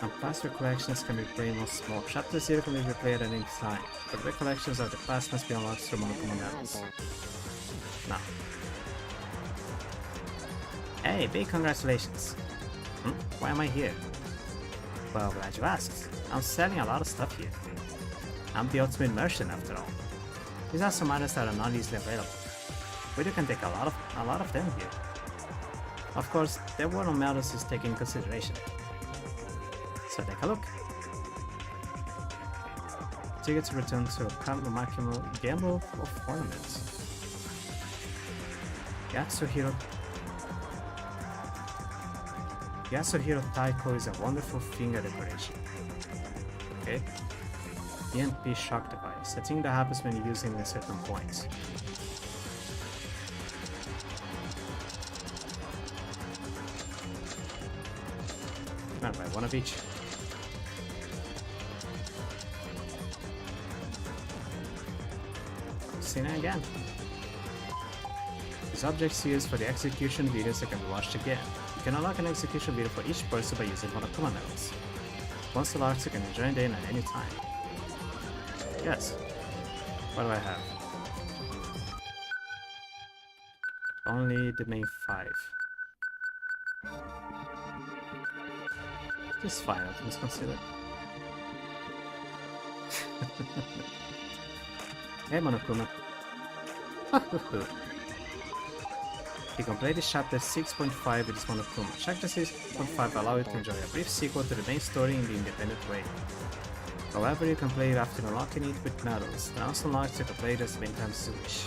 And past recollections can be played once more. Chapter 0 can be replayed at any time, but recollections of the past must be unlocked through monochrome medals. Now. Hey, big congratulations! Why am I here? Well, glad you asked. I'm selling a lot of stuff here. I'm the ultimate merchant after all. These are some items that are not easily available, but you can take a lot of them here. Of course, their word on medals is taken in consideration. So take a look. Ticket to return to Kamakimo Gamble of Ornaments. Yasuhiro Taiko is a wonderful finger decoration. Okay. EMP shock device, a thing that happens when you use it in a certain point. Alright, one of each. Seen it again. These objects used for the execution videos that can be watched again. You can unlock an execution video for each person by using monokuma medals. Once unlocked, you can enjoy them at any time. Yes. What do I have? Only the main 5. Just fine, let's consider. Hey, Monokuma. You completed chapter 6.5 with this Monokuma. Chapter 6.5 allows you to enjoy a brief sequel to the main story in the independent way. However, you can play it after unlocking it with medals, and also unlocks you can play it as many times as you wish.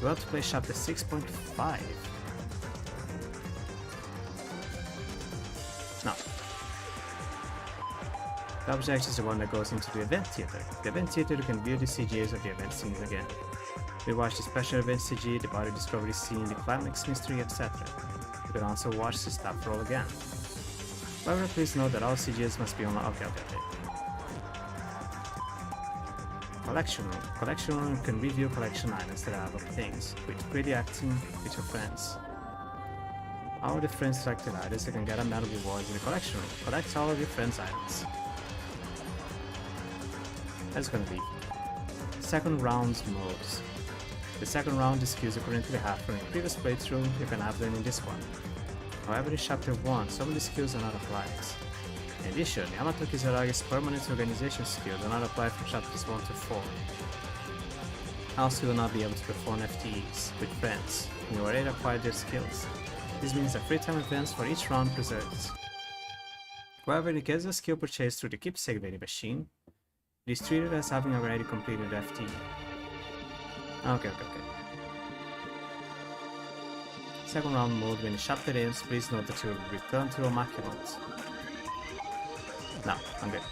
You want to play chapter 6.5? No. The object is the one that goes into the event theater. The event theater can view the CGs of the event scenes again. We watch the special event CG, the body discovery scene, the climax mystery, etc. You can also watch the staff roll again. However, please note that all CGs must be on. Okay. Collection room. Collection room can review collection items that have things, with pretty acting with your friends. All the friends selected items, you can get a medal rewards in the collection room. Collect all of your friends' items. That's gonna be second round's moves. The second round is skills you currently have from your previous playthrough, you can have them in this one. However, in chapter 1, some of the skills are not applied. In addition, Yamato Kizuragi's permanent organization skills are not applied from chapters 1 to 4. Also, you will not be able to perform FTEs with friends when you already acquired their skills. This means that free time events for each round preserved. However, in the case of a skill purchased through the keepsake vending machine, it is treated as having already completed the FTE. Okay. Second round mode, when the chapter ends, please note that you will return to Omaki mode. No, I'm good.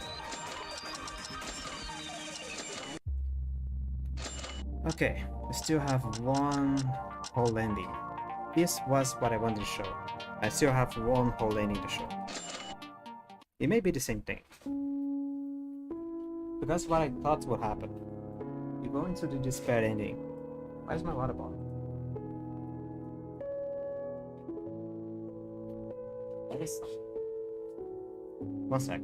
Okay, we still have one whole ending. This was what I wanted to show. I still have one whole ending to show. It may be the same thing. Because what I thought would happen. You go into the despair ending. Where's my water bottle? That is... One sec.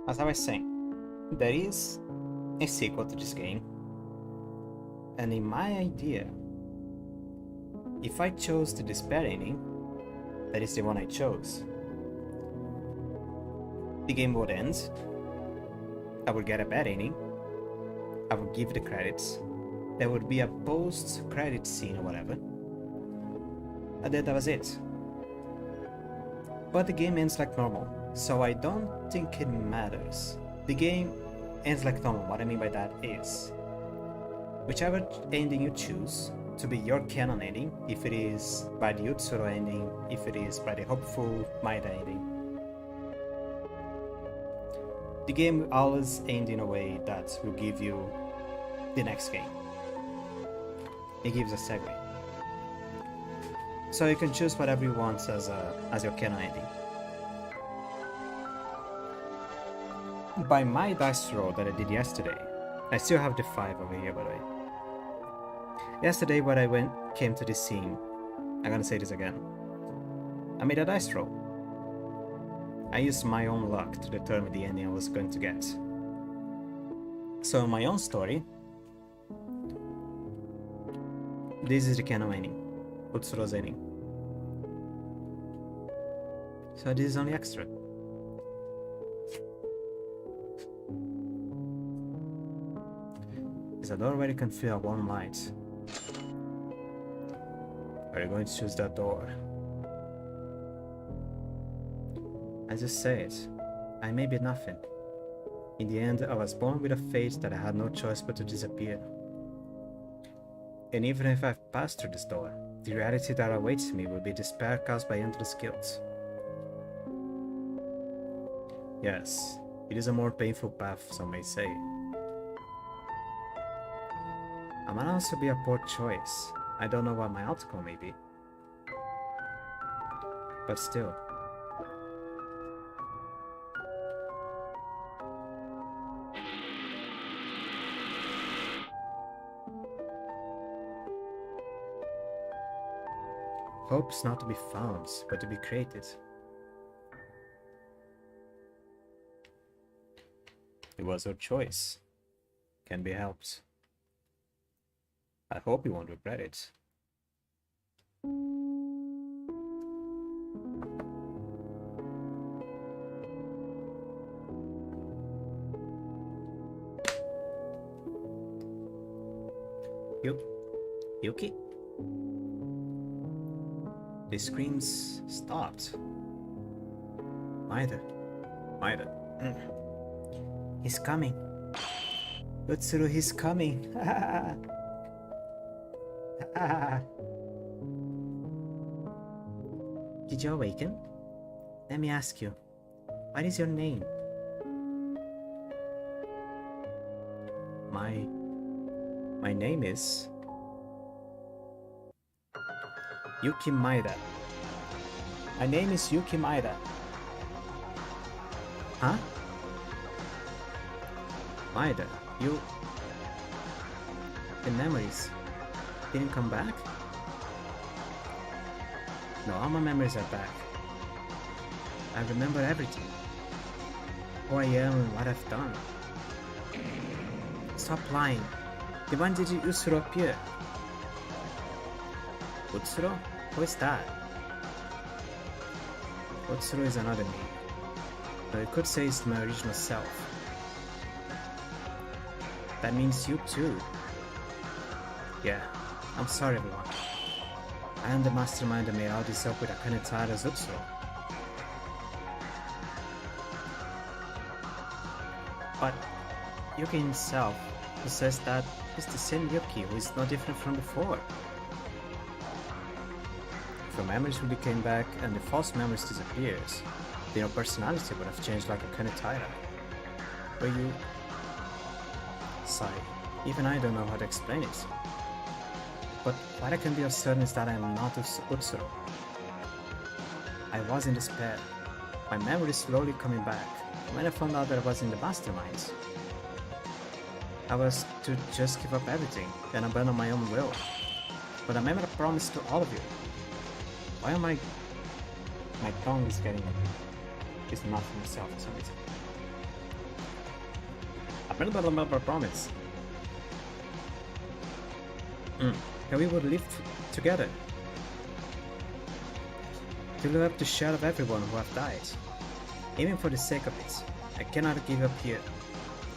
As I was saying, there is a sequel to this game, and in my idea, if I chose the despair ending, that is the one I chose, the game would end, I would get a bad ending, I would give the credits, there would be a post-credit scene or whatever, and then that was it. But the game ends like normal. So I don't think it matters. The game ends like normal. What I mean by that is, whichever ending you choose to be your canon ending, if it is by the Utsuro ending, if it is by the hopeful Maeda ending, the game will always end in a way that will give you the next game. It gives a segue. So you can choose whatever you want as your canon ending. By my dice roll that I did yesterday, I still have the 5 over here by the way. Yesterday when I came to this scene, I'm gonna say this again, I made a dice roll. I used my own luck to determine the ending I was going to get. So in my own story, this is the canon ending, Utsuro's ending. So this is only extra. It's a door where you can feel a warm light. Are you going to choose that door? I just say it. I may be nothing. In the end, I was born with a fate that I had no choice but to disappear. And even if I've passed through this door, The reality that awaits me will be despair caused by endless guilt. Yes, it is a more painful path, some may say. I might also be a poor choice. I don't know what my outcome may be. But still. Hope's not to be found, but to be created. It was her choice. Can be helped. I hope you won't regret it. Yuki? The screams stopped. Maeda. He's coming. Utsuru, he's coming. Did you awaken? Let me ask you, what is your name? My name is Yuki Maeda. My name is Yuki Maeda. Huh? Maeda, the memories didn't come back? No, all my memories are back. I remember everything. Who I am and what I've done. Stop lying. When did Utsuro appear? Utsuro? Who is that? Utsuro is another me. But I could say it's my original self. That means you too. Yeah, I'm sorry everyone. I am the mastermind that made all this up with Akane Taira's Utsuro. But Yuki himself, who says that is the same Yuki who is no different from before. If your memories really came back and the false memories disappears, then your personality would have changed like Akane Taira. But you... Sigh. Even I don't know how to explain it. But what I can be certain is that I am not Utsuro. I was in despair. My memory is slowly coming back. When I found out that I was in the masterminds, I was to just give up everything and abandon my own will. But I made a promise to all of you. Why am I... My tongue is getting... It's not for myself for some reason. I made a promise. That we would live together. To live up to the share of everyone who have died. Even for the sake of it, I cannot give up here.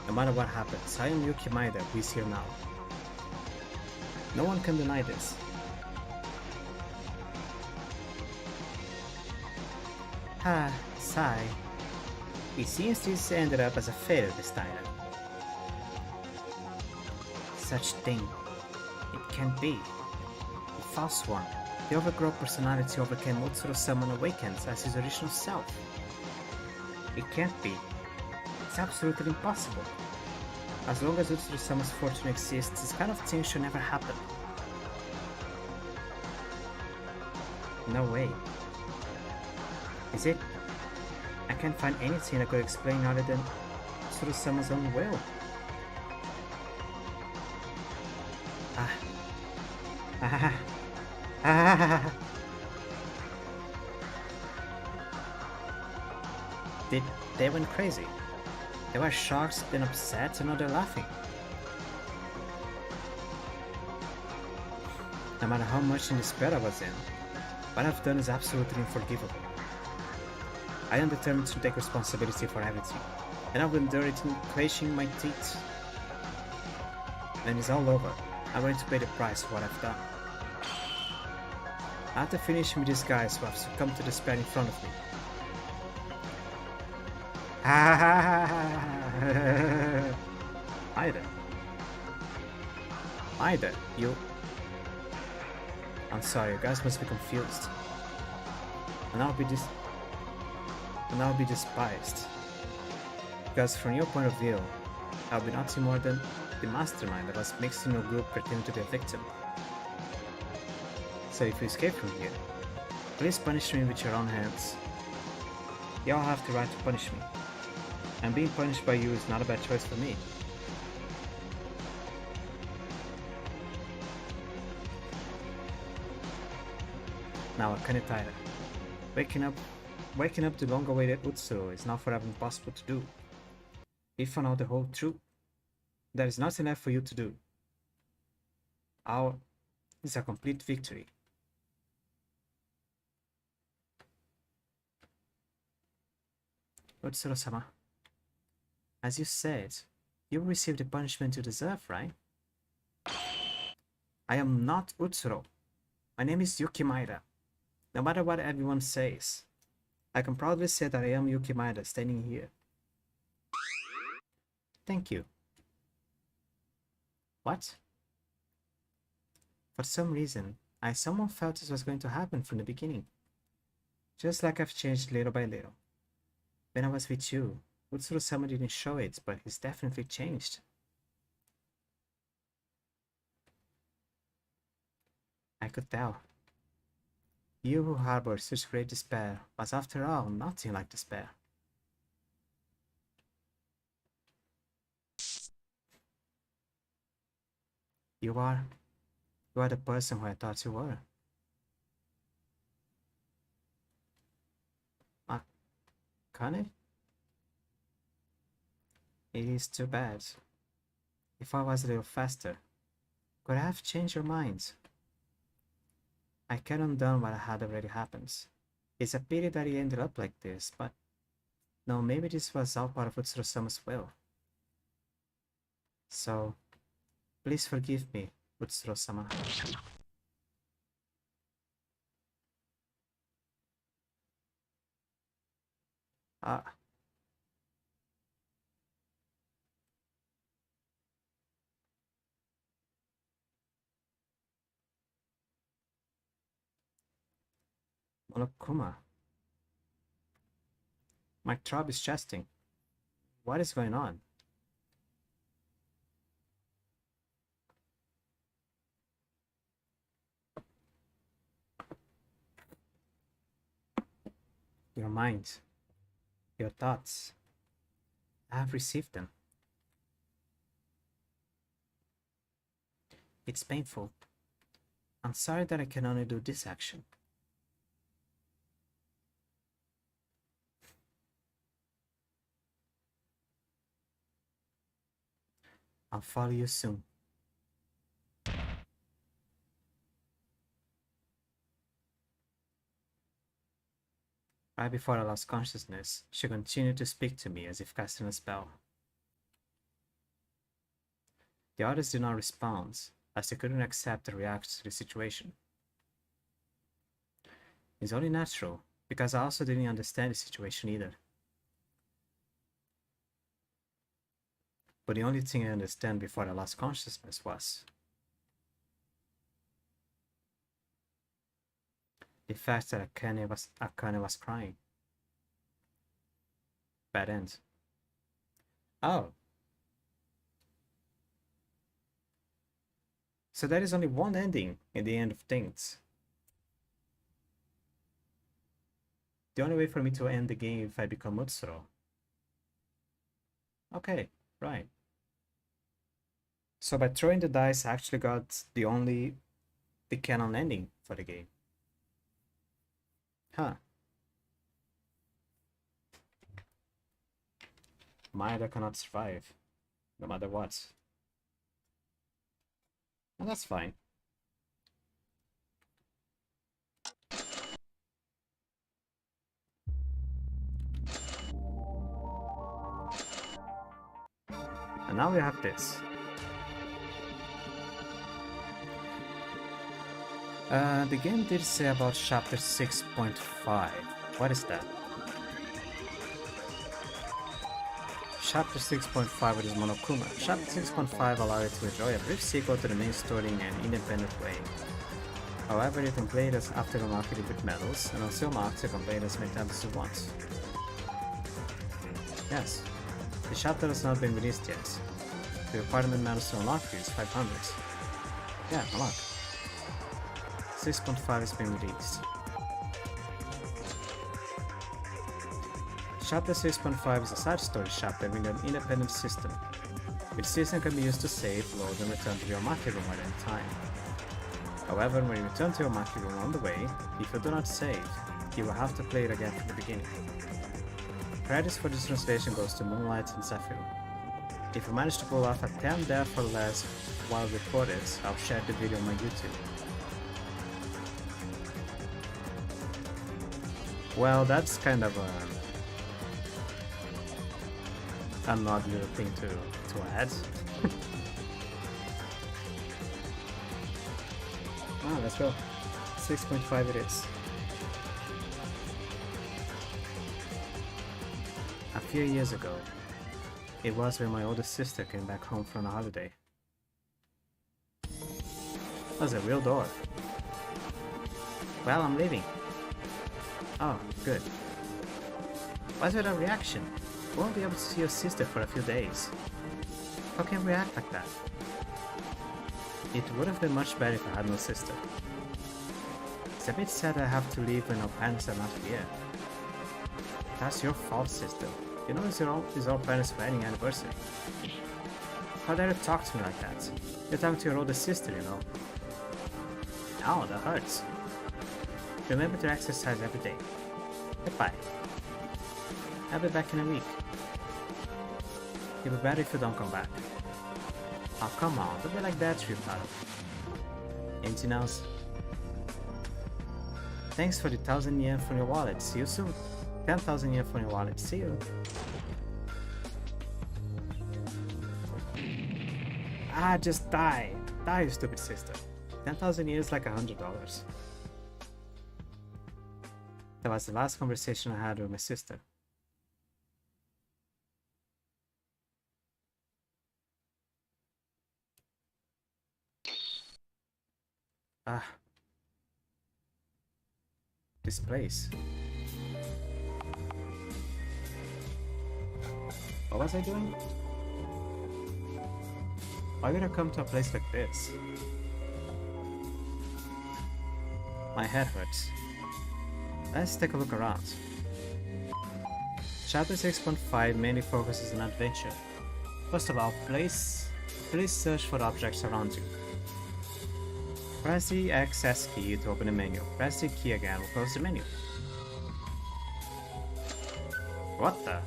No matter what happens, I am Yuki Maeda who is here now. No one can deny this. Sigh. It seems this ended up as a failure this time. Such thing. It can't be. The false one, the overgrown personality overcame Utsuro-sama awakens as his original self. It can't be. It's absolutely impossible. As long as Utsuro-sama's fortune exists, this kind of thing should never happen. No way. Is it? I can't find anything that could explain other than Utsuro-sama's own will. They went crazy. They were shocked, then upset, and now they're laughing. No matter how much in despair I was in, what I've done is absolutely unforgivable. I am determined to take responsibility for everything, and I will endure it in clenching my teeth. When it's all over, I'm going to pay the price for what I've done. I have to finish with these guys who have succumbed to despair in front of me. Maeda, you... I'm sorry, you guys must be confused. And I'll be despised. Because from your point of view, I'll be nothing more than the mastermind that was mixed in your group pretending to be a victim. So if you escape from here, please punish me with your own hands. You all have the right to punish me. And being punished by you is not a bad choice for me. Now Akane Taira. Waking up the long-awaited Utsuro is now forever impossible to do. We found out the whole truth. There is nothing left for you to do. Our is a complete victory. Utsuro-sama, as you said, you will receive the punishment you deserve, right? I am not Utsuro. My name is Yuki Maeda. No matter what everyone says, I can proudly say that I am Yuki Maeda standing here. Thank you. What? For some reason, someone felt this was going to happen from the beginning. Just like I've changed little by little. When I was with you, Utsuro-sama didn't show it, but he's definitely changed. I could tell. You who harbored such great despair was after all nothing like despair. You are the person who I thought you were. Akane? It is too bad. If I was a little faster, could I have changed your mind? I can't undo what had already happened. It's a pity that it ended up like this, but no, maybe this was all part of Utsuro-sama's will. So, please forgive me, Utsuro-sama. Monokuma. My throat is chesting. What is going on? Your mind, your thoughts. I have received them. It's painful. I'm sorry that I can only do this action. I'll follow you soon. Right before I lost consciousness, she continued to speak to me as if casting a spell. The others did not respond, as they couldn't accept or react to the situation. It's only natural, because I also didn't understand the situation either. But the only thing I understand before I lost consciousness was the fact that Akane was crying. Bad end. Oh. So there is only one ending in the end of things. The only way for me to end the game if I become Utsuro. Okay, right. So by throwing the dice, I actually got the canon ending for the game. Huh. Maeda cannot survive, no matter what. And that's fine. And now we have this. The game did say about chapter 6.5. What is that? Chapter 6.5 is Monokuma. Chapter 6.5 allows you to enjoy a brief sequel to the main story in an independent way. However, you can play it as after unlocking it with medals, and once you unlocked, you can play it as many times as you want. Yes, the chapter has not been released yet. The requirement medals to unlock it is 500. Yeah, unlock. 6.5 has been released. Chapter 6.5 is a side story chapter with an independent system. Which system can be used to save, load, and return to your Maki room at any time. However, when you return to your Maki room on the way, if you do not save, you will have to play it again from the beginning. Credits for this translation goes to Moonlight and Zephyr. If you manage to pull off a 10 death or less while recorded, I'll share the video on my YouTube. Well, that's kind of an odd little thing to add. Ah, let's go. 6.5 it is. A few years ago, it was when my oldest sister came back home from a holiday. That was a real door. Well, I'm leaving. Oh, good. What's with that reaction? You won't be able to see your sister for a few days. How can you react like that? It would have been much better if I had no sister. It's a bit sad I have to leave when our parents are not here. That's your fault, sister. You know it's our parents' wedding anniversary. How dare you talk to me like that? You're talking to your older sister, you know. Ow, that hurts. Remember to exercise every day. Goodbye. I'll be back in a week. It'll be better if you don't come back. Oh, come on, don't be like that, Ryutaro. Empty nose. Thanks for the 1,000 yen from your wallet. See you soon. 10,000 yen from your wallet. See you. Ah, just die. Die, you stupid sister. 10,000 yen is like $100. That was the last conversation I had with my sister. Ah. This place. What was I doing? Why would I come to a place like this? My head hurts. Let's take a look around. Chapter 6.5 mainly focuses on adventure. First of all, please search for objects around you. Press the access key to open the menu. Press the key again to close the menu. What the?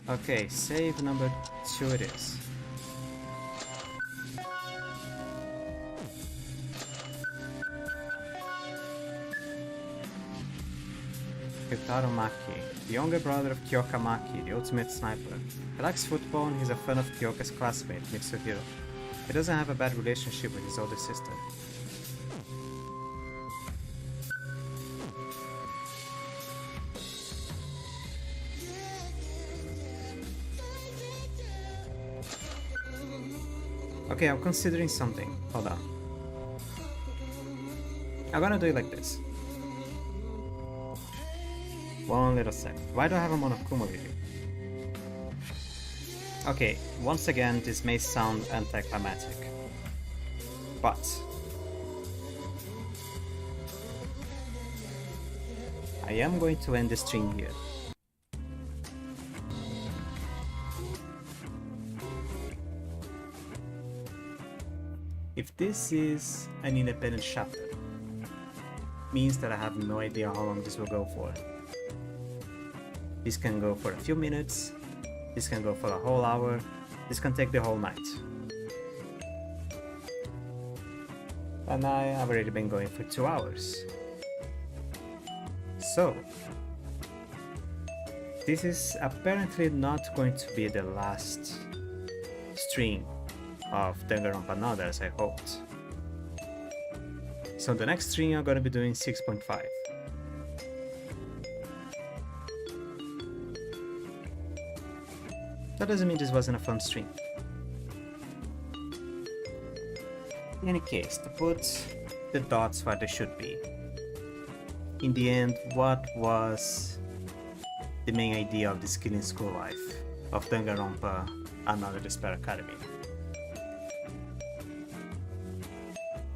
Okay, save number 2 it is. Ryutaro Maki, the younger brother of Kyoka Maki, the ultimate sniper. He likes football and he's a fan of Kyoka's classmate, Mitsuhiro. He doesn't have a bad relationship with his older sister. Okay, I'm considering something. Hold on. I'm gonna do it like this. One little sec. Why do I have a Monokuma video? Okay, once again, this may sound anticlimactic, but I am going to end the stream here. If this is an independent chapter, means that I have no idea how long this will go for. This can go for a few minutes, this can go for a whole hour, this can take the whole night. And I have already been going for 2 hours. So, this is apparently not going to be the last stream of Danganronpa Another as I hoped. So the next stream I'm gonna be doing 6.5. That doesn't mean this wasn't a fun stream. In any case, to put the dots where they should be. In the end, what was the main idea of this killing school life of Danganronpa, Another Despair Academy?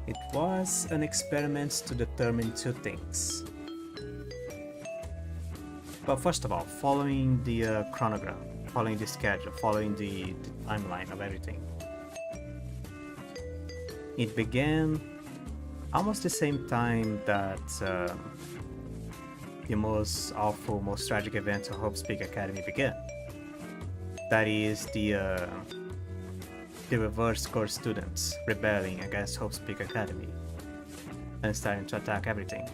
It was an experiment to determine two things. But first of all, following the chronogram, following the schedule, following the timeline of everything. It began almost the same time that the most awful, most tragic event of Hope's Peak Academy began. That is the reverse course students rebelling against Hope's Peak Academy and starting to attack everything.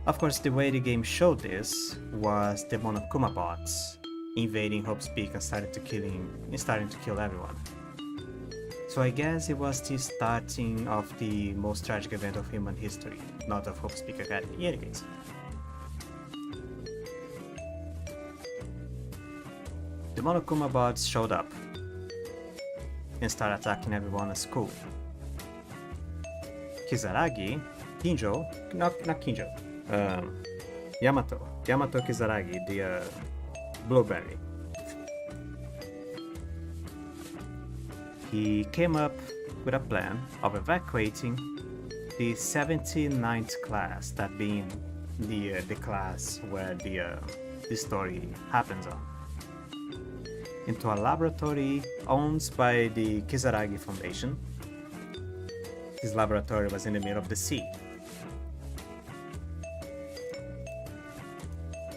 Of course, the way the game showed this was the Monokuma bots invading Hope's Peak and starting to kill everyone. So I guess it was the starting of the most tragic event of human history, not of Hope's Peak Academy. In any case. The Monokuma bots showed up and started attacking everyone at school. Kizaragi, Yamato Kizaragi, the Blueberry. He came up with a plan of evacuating the 79th class, that being the class where the story happens on, into a laboratory owned by the Kizaragi Foundation. This laboratory was in the middle of the sea.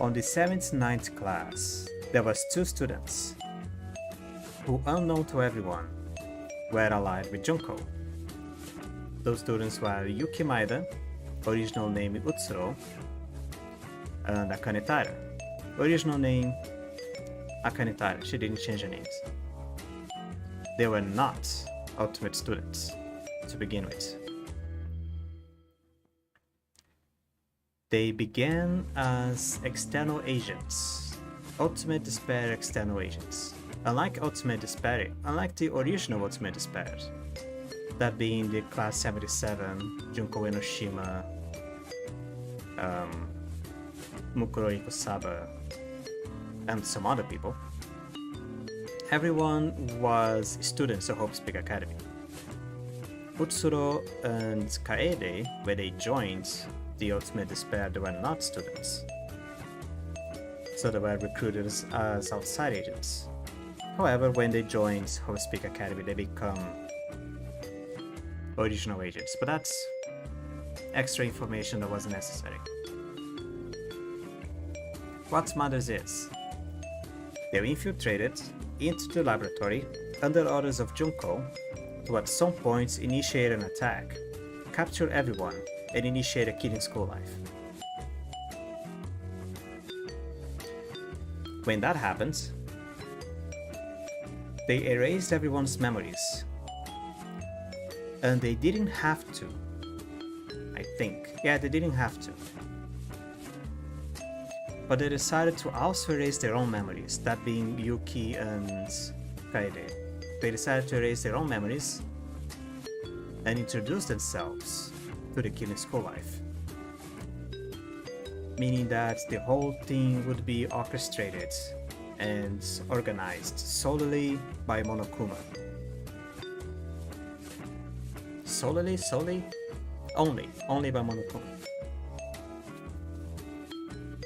On the 79th class, there was 2 students who, unknown to everyone, were allied with Junko. Those students were Yuki Maeda, original name Utsuro, and Akane Taira, original name Akane Taira. She didn't change her names. They were not ultimate students to begin with. They began as external agents, Ultimate Despair external agents. Unlike the original Ultimate Despair, that being the Class 77, Junko Enoshima, Mukuro Ikosaba, and some other people, everyone was students of Hope's Peak Academy. Utsuro and Kaede, where they joined the Ultimate Despair, they were not students, so they were recruited as outside agents. However, when they joined Hope's Peak Academy, they become original agents, but that's extra information that wasn't necessary. What matters is, they were infiltrated into the laboratory under orders of Junko to at some point initiate an attack, capture everyone, and initiate a killing school life. When that happens, they erased everyone's memories. And they didn't have to, I think. Yeah, they didn't have to. But they decided to also erase their own memories, that being Yuki and Kaede. They decided to erase their own memories and introduce themselves to the killing school life. Meaning that the whole thing would be orchestrated and organized solely by Monokuma. Solely? Only by Monokuma.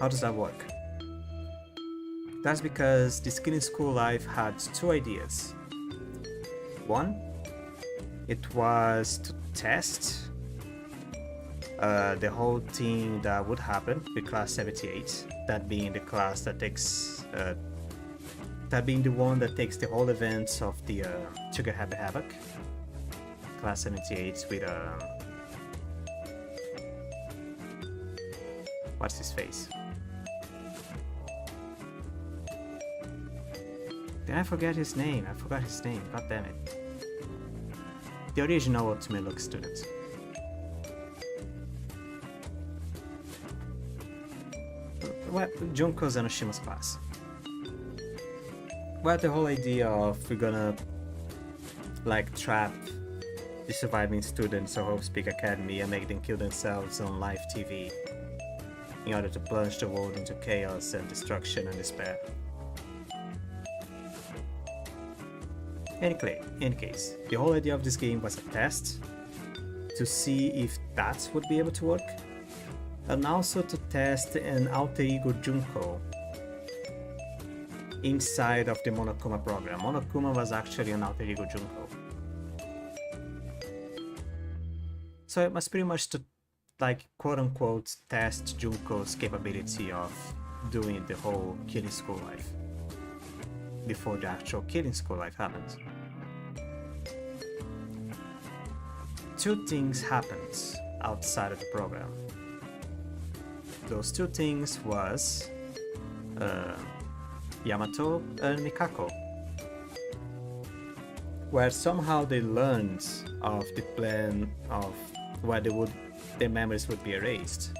How does that work? That's because this killing school life had 2 ideas. One, it was to test the whole thing that would happen with Class 78, that being the class that takes, that being the one that takes the whole events of the Trigger Happy Havoc. Class 78 with what's his face? Did I forget his name? I forgot his name, god damn it. The original Ultimate Look student. Well, Junko Zenoshima's class. Well, the whole idea of we're gonna like trap the surviving students of Hope Speak Academy and make them kill themselves on live TV in order to plunge the world into chaos and destruction and despair. In case, the whole idea of this game was a test to see if that would be able to work, and also to test an alter ego Junko inside of the Monokuma program. Monokuma was actually an alter ego Junko. So it was pretty much to, like, quote-unquote test Junko's capability of doing the whole killing school life before the actual killing school life happened. Two things happened outside of the program. Those two things was Yamato and Mikako, where somehow they learned of the plan of where their memories would be erased,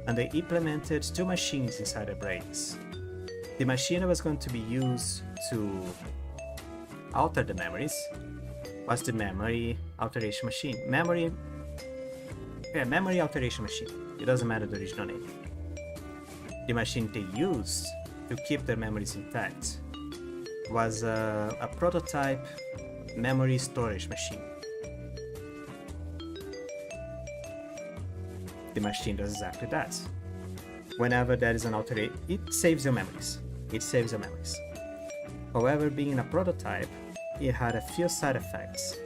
and they implemented two machines inside their brains. The machine that was going to be used to alter the memories was the memory alteration machine. Memory alteration machine. It doesn't matter the original name. The machine they used to keep their memories intact was a prototype memory storage machine. The machine does exactly that. Whenever there is an alteration, it saves your memories. However, being a prototype, it had a few side effects.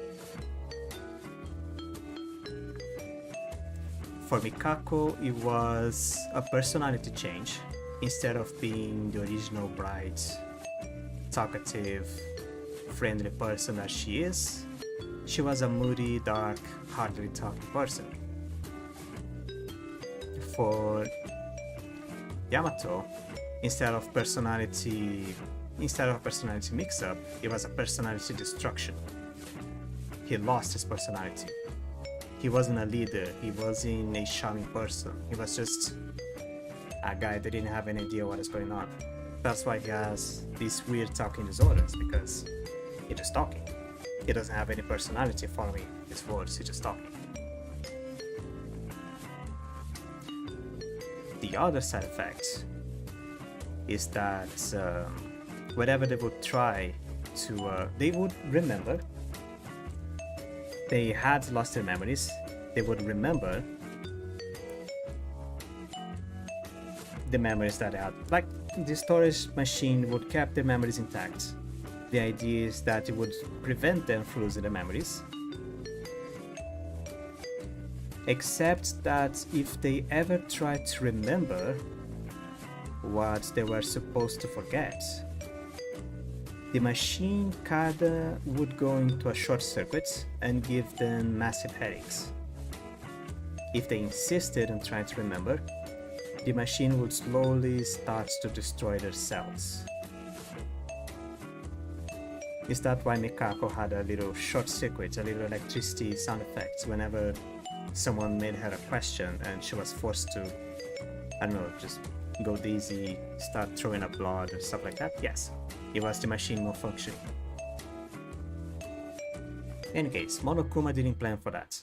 For Mikako, it was a personality change. Instead of being the original bright, talkative, friendly person that she is, she was a moody, dark, hardly talking person. For Yamato, instead of personality mix-up, it was a personality destruction. He lost his personality. He wasn't a leader, he wasn't a charming person, he was just a guy that didn't have any idea what is going on. That's why he has these weird talking disorders, because he's just talking. He doesn't have any personality following his words, he's just talking. The other side effect is that whenever they would try to, they would remember, they had lost their memories, they would remember the memories that they had. Like, the storage machine would keep their memories intact. The idea is that it would prevent them from losing their memories, except that if they ever tried to remember what they were supposed to forget, the machine kinda would go into a short circuit and give them massive headaches. If they insisted on trying to remember, the machine would slowly start to destroy their cells. Is that why Mikako had a little short circuit, a little electricity sound effects whenever someone made her a question and she was forced to, I don't know, just go dizzy, start throwing up blood and stuff like that? Yes, it was the machine malfunctioning. In any case, Monokuma didn't plan for that.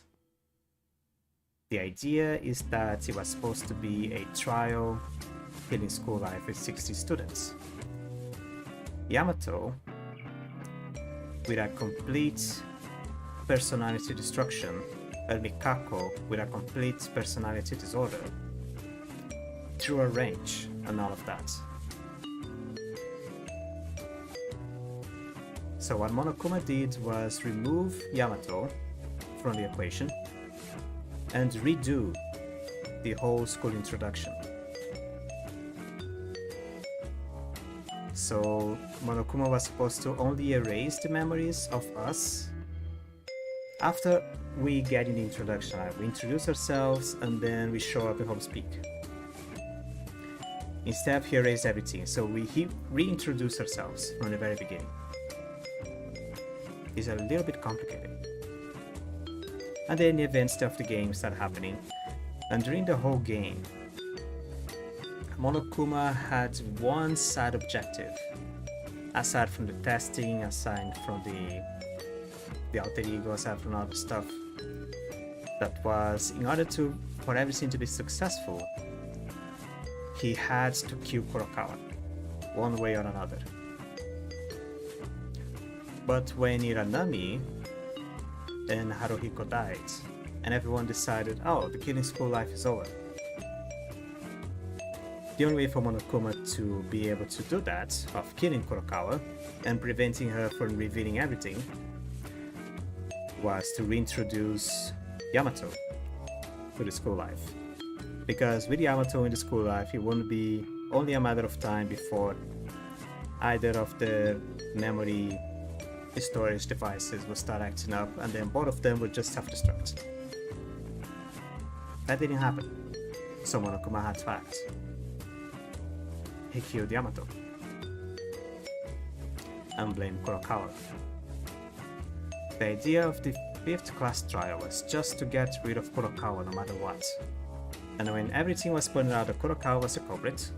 The idea is that it was supposed to be a trial killing school life with 60 students. Yamato, with a complete personality destruction, and Mikako with a complete personality disorder, threw a wrench and all of that. So what Monokuma did was remove Yamato from the equation and redo the whole school introduction. So Monokuma was supposed to only erase the memories of us after we get in the introduction. We introduce ourselves and then we show up in Home Speak. Instead, he erased everything, so we reintroduce ourselves from the very beginning. It's a little bit complicated. And then the events of the game start happening, and during the whole game, Monokuma had one side objective, aside from the testing, aside from the alter ego, aside from all the stuff, that was in order for everything to be successful, he had to kill Kurokawa, one way or another. But when Iranami and Haruhiko died, and everyone decided, oh, the killing school life is over, the only way for Monokuma to be able to do that, of killing Kurokawa and preventing her from revealing everything, was to reintroduce Yamato to the school life. Because with Yamato in the school life, it wouldn't be only a matter of time before either of the memory storage devices will start acting up, and then both of them would just self-destruct. That didn't happen, so Monokuma had to act. He killed Yamato and blamed Kurokawa. The idea of the 5th class trial was just to get rid of Kurokawa no matter what. And when everything was pointed out that Kurokawa was the culprit,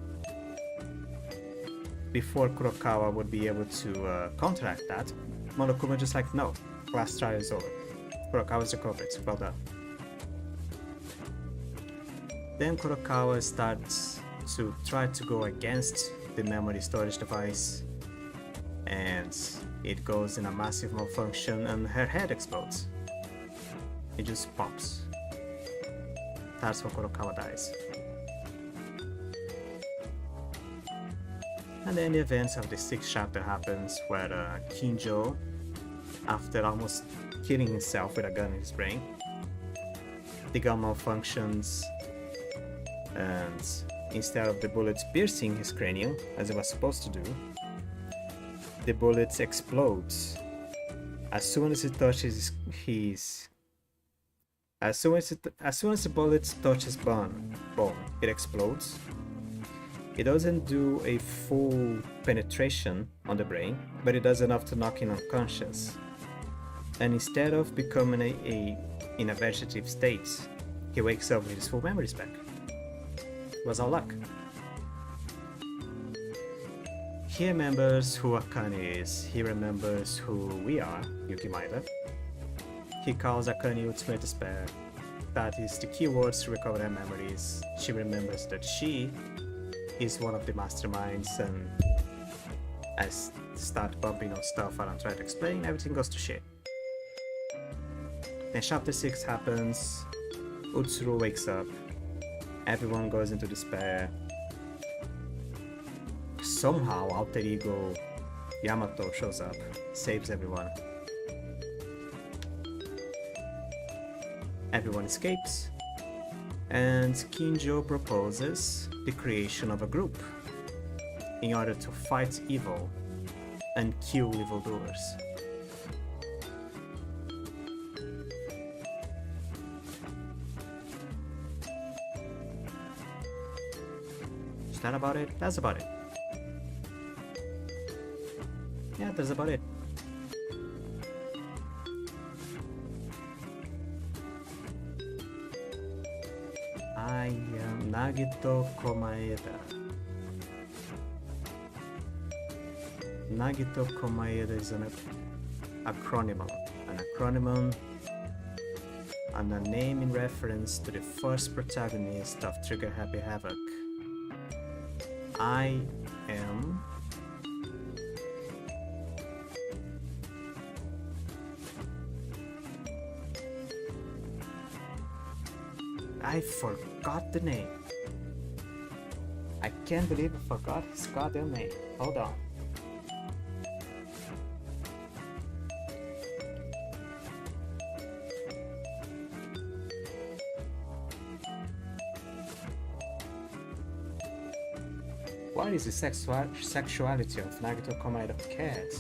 before Kurokawa would be able to counteract that, Monokuma just like, no, class trial is over. Kurokawa is the culprit, well done. Then Kurokawa starts to try to go against the memory storage device, and it goes in a massive malfunction and her head explodes. It just pops. That's when Kurokawa dies. And then the events of the 6th chapter happens, where Kinjo, after almost killing himself with a gun in his brain, the gun malfunctions, and instead of the bullets piercing his cranium, as it was supposed to do, the bullets explodes. As soon as it touches as soon as the bullet touches bone, it explodes. It doesn't do a full penetration on the brain, but it does enough to knock him unconscious. And instead of becoming in a vegetative state, he wakes up with his full memories back. It was all luck. He remembers who Akane is, he remembers who we are, Yukimaida. He calls Akane Ultimate Despair. That is the keywords to recover her memories. She remembers that she is one of the masterminds, and I start bumping on stuff and I'm trying to explain, everything goes to shit. Then chapter 6 happens, Utsuru wakes up, everyone goes into despair. Somehow alter ego Yamato shows up, saves everyone. Everyone escapes, and Kinjo proposes the creation of a group in order to fight evil and kill evildoers. Is that about it? That's about it. Yeah, that's about it. I am Nagito Komaeda. Nagito Komaeda is an acronym. An acronym and a name in reference to the first protagonist of Trigger Happy Havoc. I am I forgot the name. I can't believe I forgot his goddamn name. Hold on. What is the sexuality of Nagito Komaeda Cat?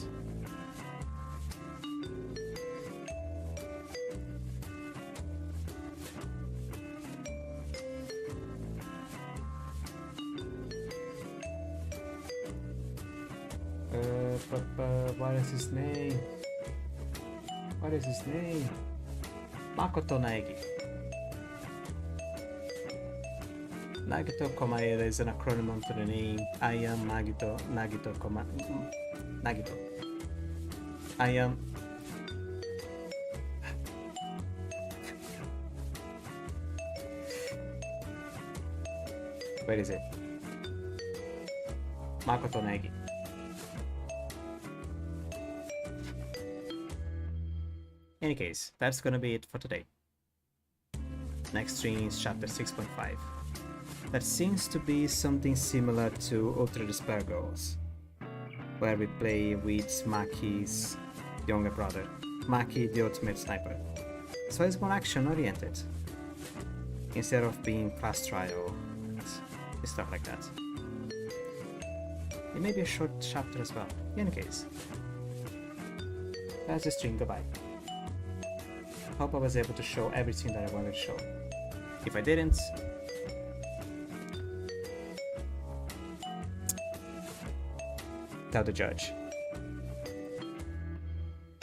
What is his name? What is his name? Makoto Naegi. Nagito Komaeda is an acronym to the name I am Nagito Nagito. I am... Where is it? Makoto Nagi. In any case, that's gonna be it for today. Next stream is chapter 6.5. That seems to be something similar to Ultra Despair Girls, where we play with Maki's younger brother, Maki the Ultimate Sniper. So it's more action oriented, instead of being class trial and stuff like that. It may be a short chapter as well. In any case, that's the stream. Goodbye. Hope I was able to show everything that I wanted to show. If I didn't, tell the judge.